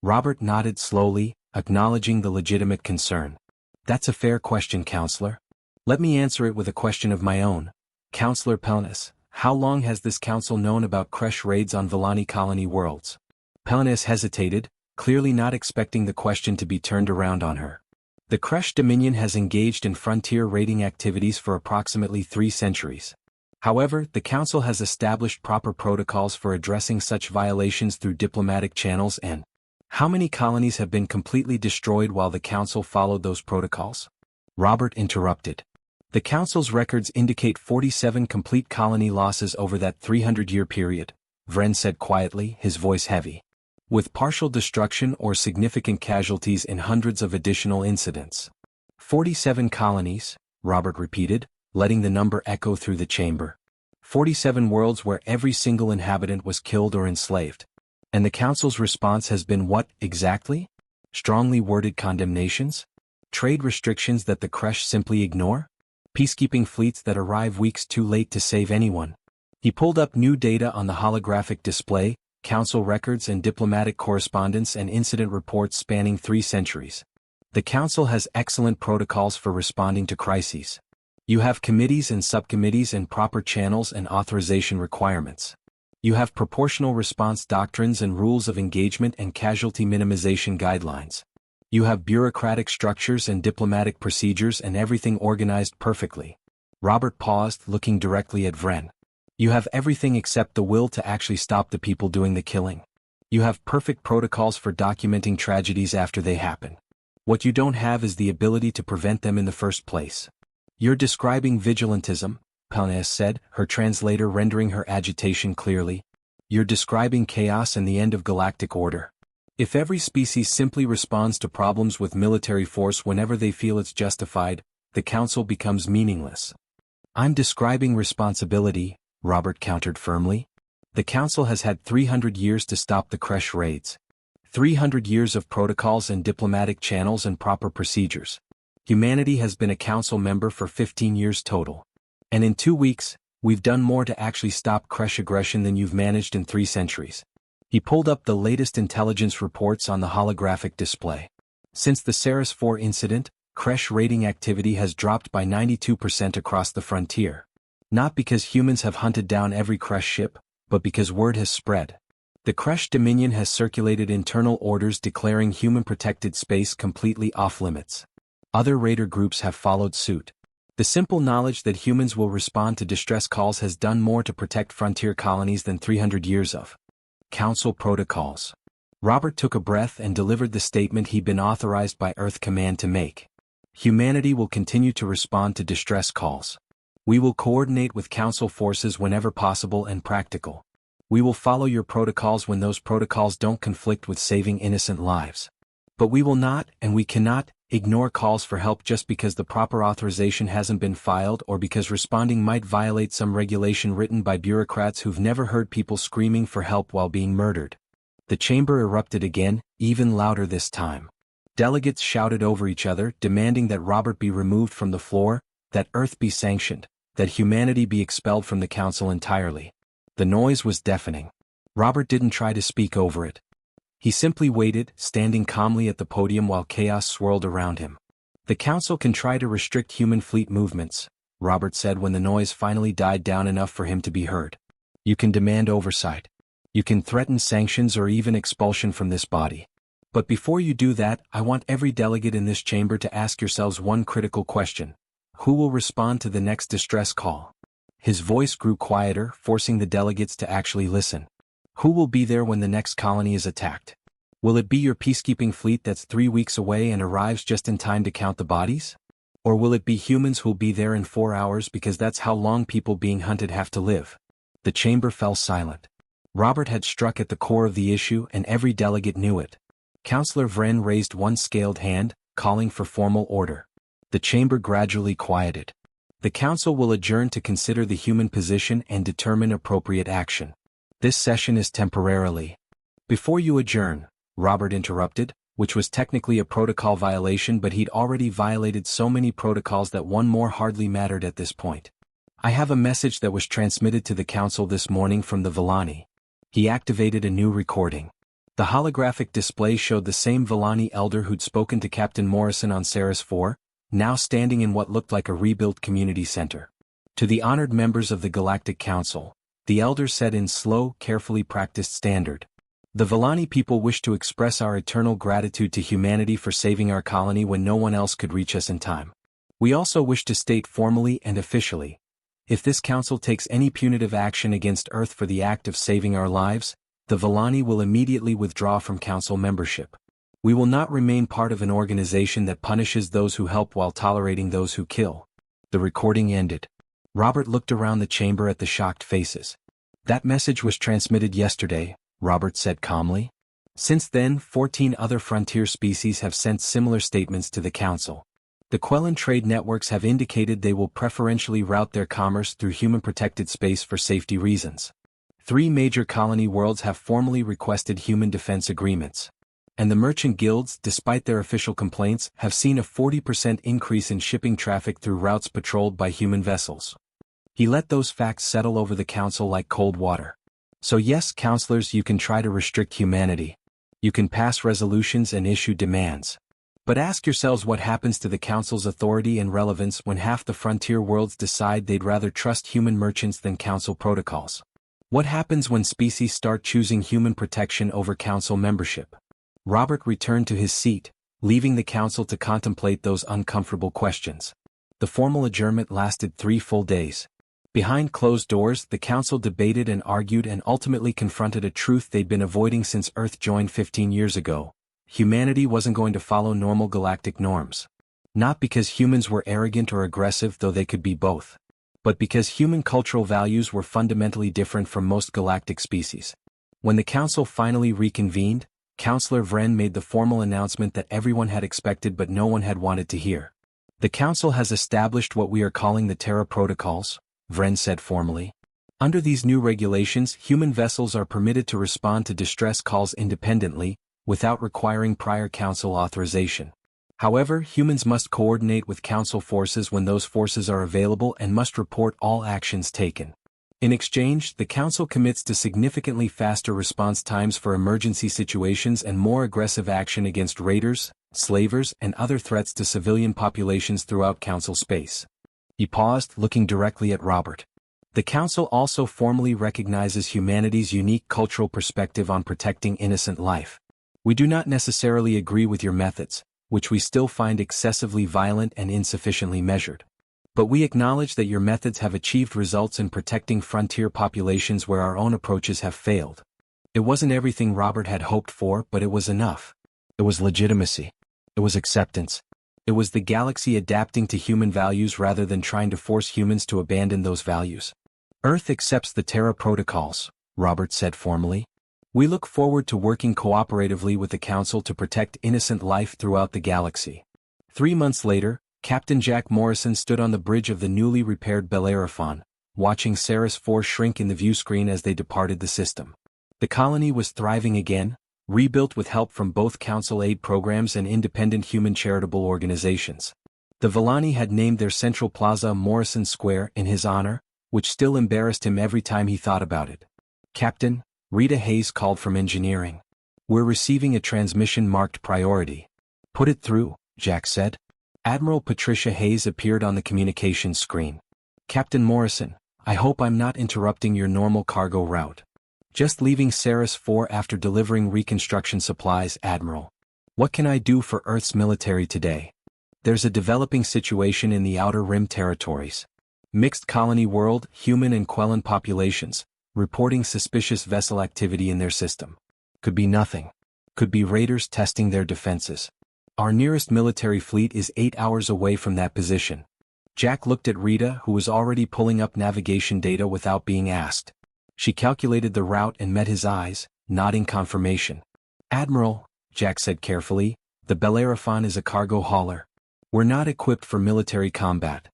A: Robert nodded slowly, acknowledging the legitimate concern. That's a fair question, Counselor. Let me answer it with a question of my own. Counselor Pelaneus, how long has this council known about Kresh raids on Villani colony worlds? Pelaneus hesitated, clearly not expecting the question to be turned around on her. The Kresh Dominion has engaged in frontier raiding activities for approximately 3 centuries. However, the Council has established proper protocols for addressing such violations through diplomatic channels and how many colonies have been completely destroyed while the Council followed those protocols? Robert interrupted. The Council's records indicate 47 complete colony losses over that 300-year period, Vren said quietly, his voice heavy. With partial destruction or significant casualties in hundreds of additional incidents. 47 colonies, Robert repeated, letting the number echo through the chamber. 47 worlds where every single inhabitant was killed or enslaved. And the Council's response has been what, exactly? Strongly worded condemnations? Trade restrictions that the Kresh simply ignore? Peacekeeping fleets that arrive weeks too late to save anyone? He pulled up new data on the holographic display, Council records and diplomatic correspondence and incident reports spanning 3 centuries. The Council has excellent protocols for responding to crises. You have committees and subcommittees and proper channels and authorization requirements. You have proportional response doctrines and rules of engagement and casualty minimization guidelines. You have bureaucratic structures and diplomatic procedures and everything organized perfectly. Robert paused, looking directly at Vren. You have everything except the will to actually stop the people doing the killing. You have perfect protocols for documenting tragedies after they happen. What you don't have is the ability to prevent them in the first place. You're describing vigilantism, Pelaneus said, her translator rendering her agitation clearly. You're describing chaos and the end of galactic order. If every species simply responds to problems with military force whenever they feel it's justified, the Council becomes meaningless. I'm describing responsibility, Robert countered firmly. The Council has had 300 years to stop the Kresh raids. 300 years of protocols and diplomatic channels and proper procedures. Humanity has been a Council member for 15 years total. And in 2 weeks, We've done more to actually stop Kresh aggression than you've managed in 3 centuries. He pulled up the latest intelligence reports on the holographic display. Since the Ceres 4 incident, Kresh raiding activity has dropped by 92% across the frontier. Not because humans have hunted down every Kresh ship, but because word has spread. The Kresh Dominion has circulated internal orders declaring human-protected space completely off-limits. Other raider groups have followed suit. The simple knowledge that humans will respond to distress calls has done more to protect frontier colonies than 300 years of Council protocols. Robert took a breath and delivered the statement he'd been authorized by Earth Command to make. Humanity will continue to respond to distress calls. We will coordinate with Council forces whenever possible and practical. We will follow your protocols when those protocols don't conflict with saving innocent lives. But we will not, and we cannot, ignore calls for help just because the proper authorization hasn't been filed or because responding might violate some regulation written by bureaucrats who've never heard people screaming for help while being murdered. The chamber erupted again, even louder this time. Delegates shouted over each other, demanding that Robert be removed from the floor, that Earth be sanctioned, that humanity be expelled from the Council entirely. The noise was deafening. Robert didn't try to speak over it. He simply waited, standing calmly at the podium while chaos swirled around him. The Council can try to restrict human fleet movements, Robert said when the noise finally died down enough for him to be heard. You can demand oversight. You can threaten sanctions or even expulsion from this body. But before you do that, I want every delegate in this chamber to ask yourselves one critical question. Who will respond to the next distress call? His voice grew quieter, forcing the delegates to actually listen. Who will be there when the next colony is attacked? Will it be your peacekeeping fleet that's 3 weeks away and arrives just in time to count the bodies? Or will it be humans who'll be there in 4 hours because that's how long people being hunted have to live? The chamber fell silent. Robert had struck at the core of the issue and every delegate knew it. Councillor Vren raised one scaled hand, calling for formal order. The chamber gradually quieted. The Council will adjourn to consider the human position and determine appropriate action. This session is temporarily. Before you adjourn, Robert interrupted, which was technically a protocol violation, but he'd already violated so many protocols that one more hardly mattered at this point. I have a message that was transmitted to the Council this morning from the Villani. He activated a new recording. The holographic display showed the same Villani elder who'd spoken to Captain Morrison on Ceres 4, now standing in what looked like a rebuilt community center. To the honored members of the Galactic Council, the elder said in slow, carefully practiced standard. The Villani people wish to express our eternal gratitude to humanity for saving our colony when no one else could reach us in time. We also wish to state formally and officially, if this council takes any punitive action against Earth for the act of saving our lives, the Villani will immediately withdraw from council membership. We will not remain part of an organization that punishes those who help while tolerating those who kill. The recording ended. Robert looked around the chamber at the shocked faces. That message was transmitted yesterday, Robert said calmly. Since then, 14 other frontier species have sent similar statements to the Council. The Quellan trade networks have indicated they will preferentially route their commerce through human-protected space for safety reasons. 3 major colony worlds have formally requested human defense agreements. And the merchant guilds, despite their official complaints, have seen a 40% increase in shipping traffic through routes patrolled by human vessels. He let those facts settle over the Council like cold water. So yes, councillors, you can try to restrict humanity. You can pass resolutions and issue demands. But ask yourselves what happens to the Council's authority and relevance when half the frontier worlds decide they'd rather trust human merchants than Council protocols. What happens when species start choosing human protection over Council membership? Robert returned to his seat, leaving the Council to contemplate those uncomfortable questions. The formal adjournment lasted 3 full days. Behind closed doors, the Council debated and argued and ultimately confronted a truth they'd been avoiding since Earth joined 15 years ago. Humanity wasn't going to follow normal galactic norms. Not because humans were arrogant or aggressive, though they could be both. But because human cultural values were fundamentally different from most galactic species. When the Council finally reconvened, Councillor Vren made the formal announcement that everyone had expected but no one had wanted to hear. The Council has established what we are calling the Terra Protocols, Vren said formally. Under these new regulations, human vessels are permitted to respond to distress calls independently, without requiring prior Council authorization. However, humans must coordinate with Council forces when those forces are available and must report all actions taken. In exchange, the Council commits to significantly faster response times for emergency situations and more aggressive action against raiders, slavers, and other threats to civilian populations throughout Council space. He paused, looking directly at Robert. The Council also formally recognizes humanity's unique cultural perspective on protecting innocent life. We do not necessarily agree with your methods, which we still find excessively violent and insufficiently measured. But we acknowledge that your methods have achieved results in protecting frontier populations where our own approaches have failed. It wasn't everything Robert had hoped for, but it was enough. It was legitimacy. It was acceptance. It was the galaxy adapting to human values rather than trying to force humans to abandon those values. Earth accepts the Terra protocols, Robert said formally. We look forward to working cooperatively with the Council to protect innocent life throughout the galaxy. 3 months later, Captain Jack Morrison stood on the bridge of the newly repaired Bellerophon, watching Ceres 4 shrink in the viewscreen as they departed the system. The colony was thriving again, rebuilt with help from both Council aid programs and independent human charitable organizations. The Villani had named their central plaza Morrison Square in his honor, which still embarrassed him every time he thought about it. Captain, Rita Hayes called from engineering. We're receiving a transmission marked priority. Put it through, Jack said. Admiral Patricia Hayes appeared on the communications screen. Captain Morrison, I hope I'm not interrupting your normal cargo route. Just leaving Ceres 4 after delivering reconstruction supplies, Admiral. What can I do for Earth's military today? There's a developing situation in the Outer Rim territories. Mixed colony world, human and Quellan populations, reporting suspicious vessel activity in their system. Could be nothing. Could be raiders testing their defenses. Our nearest military fleet is 8 hours away from that position. Jack looked at Rita, who was already pulling up navigation data without being asked. She calculated the route and met his eyes, nodding confirmation. Admiral, Jack said carefully, the Bellerophon is a cargo hauler. We're not equipped for military combat.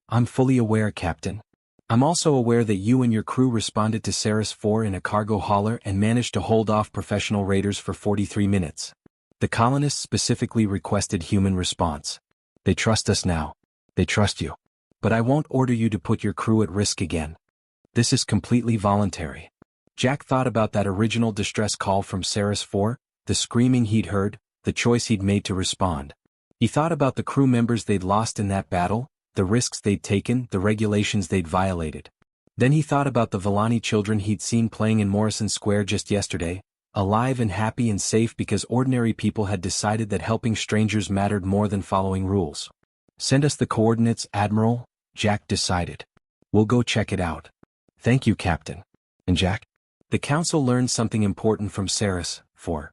A: I'm fully aware, Captain. I'm also aware that you and your crew responded to Ceres 4 in a cargo hauler and managed to hold off professional raiders for 43 minutes. The colonists specifically requested human response. They trust us now. They trust you. But I won't order you to put your crew at risk again. This is completely voluntary. Jack thought about that original distress call from Ceres 4, the screaming he'd heard, the choice he'd made to respond. He thought about the crew members they'd lost in that battle, the risks they'd taken, the regulations they'd violated. Then he thought about the Villani children he'd seen playing in Morrison Square just yesterday, alive and happy and safe because ordinary people had decided that helping strangers mattered more than following rules. Send us the coordinates, Admiral, Jack decided. We'll go check it out. Thank you, Captain. And Jack? The Council learned something important from Ceres 4.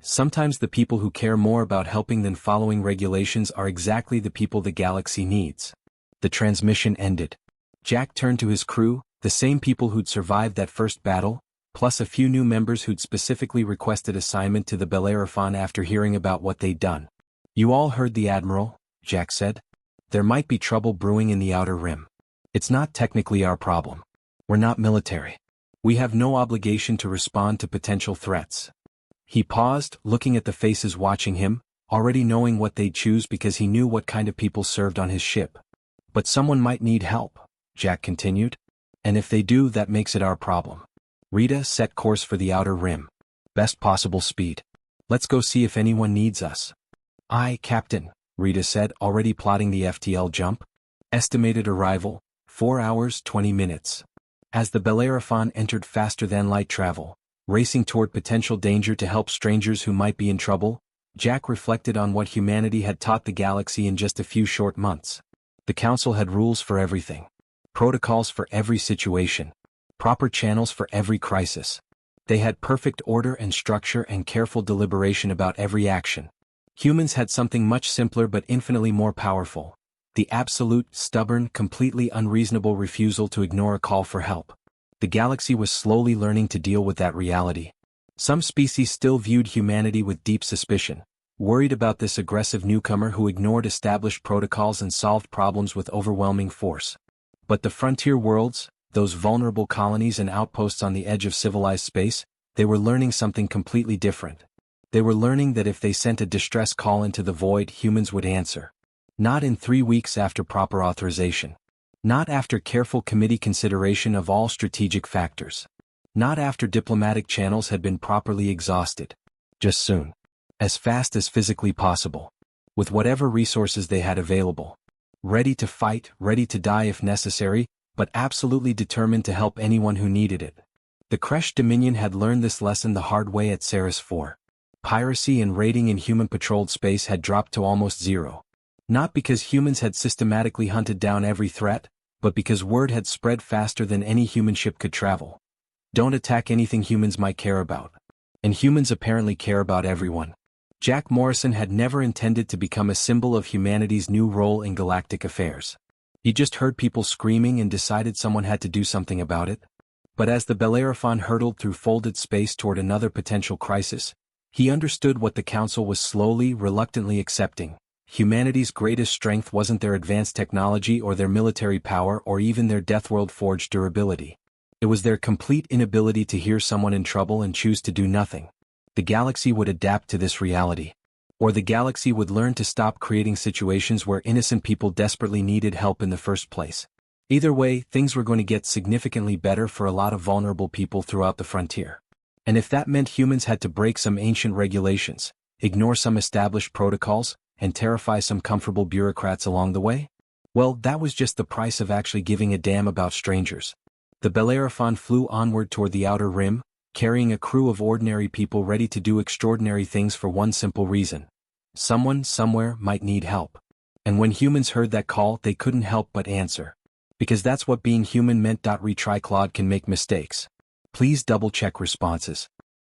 A: Sometimes the people who care more about helping than following regulations are exactly the people the galaxy needs. The transmission ended. Jack turned to his crew, the same people who'd survived that first battle, plus a few new members who'd specifically requested assignment to the Bellerophon after hearing about what they'd done. You all heard the Admiral, Jack said. There might be trouble brewing in the Outer Rim. It's not technically our problem. We're not military. We have no obligation to respond to potential threats. He paused, looking at the faces watching him, already knowing what they'd choose because he knew what kind of people served on his ship. But someone might need help, Jack continued. And if they do, that makes it our problem. Rita set course for the Outer Rim. Best possible speed. Let's go see if anyone needs us. Aye, Captain, Rita said, already plotting the FTL jump. Estimated arrival, 4 hours 20 minutes. As the Bellerophon entered faster than light travel, racing toward potential danger to help strangers who might be in trouble, Jack reflected on what humanity had taught the galaxy in just a few short months. The Council had rules for everything. Protocols for every situation. Proper channels for every crisis. They had perfect order and structure and careful deliberation about every action. Humans had something much simpler but infinitely more powerful. The absolute, stubborn, completely unreasonable refusal to ignore a call for help. The galaxy was slowly learning to deal with that reality. Some species still viewed humanity with deep suspicion, worried about this aggressive newcomer who ignored established protocols and solved problems with overwhelming force. But the frontier worlds, those vulnerable colonies and outposts on the edge of civilized space, they were learning something completely different. They were learning that if they sent a distress call into the void, humans would answer. Not in 3 weeks after proper authorization. Not after careful committee consideration of all strategic factors. Not after diplomatic channels had been properly exhausted. Just soon. As fast as physically possible. With whatever resources they had available. Ready to fight, ready to die if necessary, but absolutely determined to help anyone who needed it. The Kresh Dominion had learned this lesson the hard way at Ceres 4. Piracy and raiding in human-patrolled space had dropped to almost zero. Not because humans had systematically hunted down every threat, but because word had spread faster than any human ship could travel. Don't attack anything humans might care about. And humans apparently care about everyone. Jack Morrison had never intended to become a symbol of humanity's new role in galactic affairs. He just heard people screaming and decided someone had to do something about it. But as the Bellerophon hurtled through folded space toward another potential crisis, he understood what the Council was slowly, reluctantly accepting. Humanity's greatest strength wasn't their advanced technology or their military power or even their Deathworld-forged durability. It was their complete inability to hear someone in trouble and choose to do nothing. The galaxy would adapt to this reality. Or the galaxy would learn to stop creating situations where innocent people desperately needed help in the first place. Either way, things were going to get significantly better for a lot of vulnerable people throughout the frontier. And if that meant humans had to break some ancient regulations, ignore some established protocols, and terrify some comfortable bureaucrats along the way? Well, that was just the price of actually giving a damn about strangers. The Bellerophon flew onward toward the outer rim, carrying a crew of ordinary people ready to do extraordinary things for one simple reason. Someone, somewhere, might need help. And when humans heard that call, they couldn't help but answer. Because that's what being human meant. Retry Claude can make mistakes. Please double-check responses.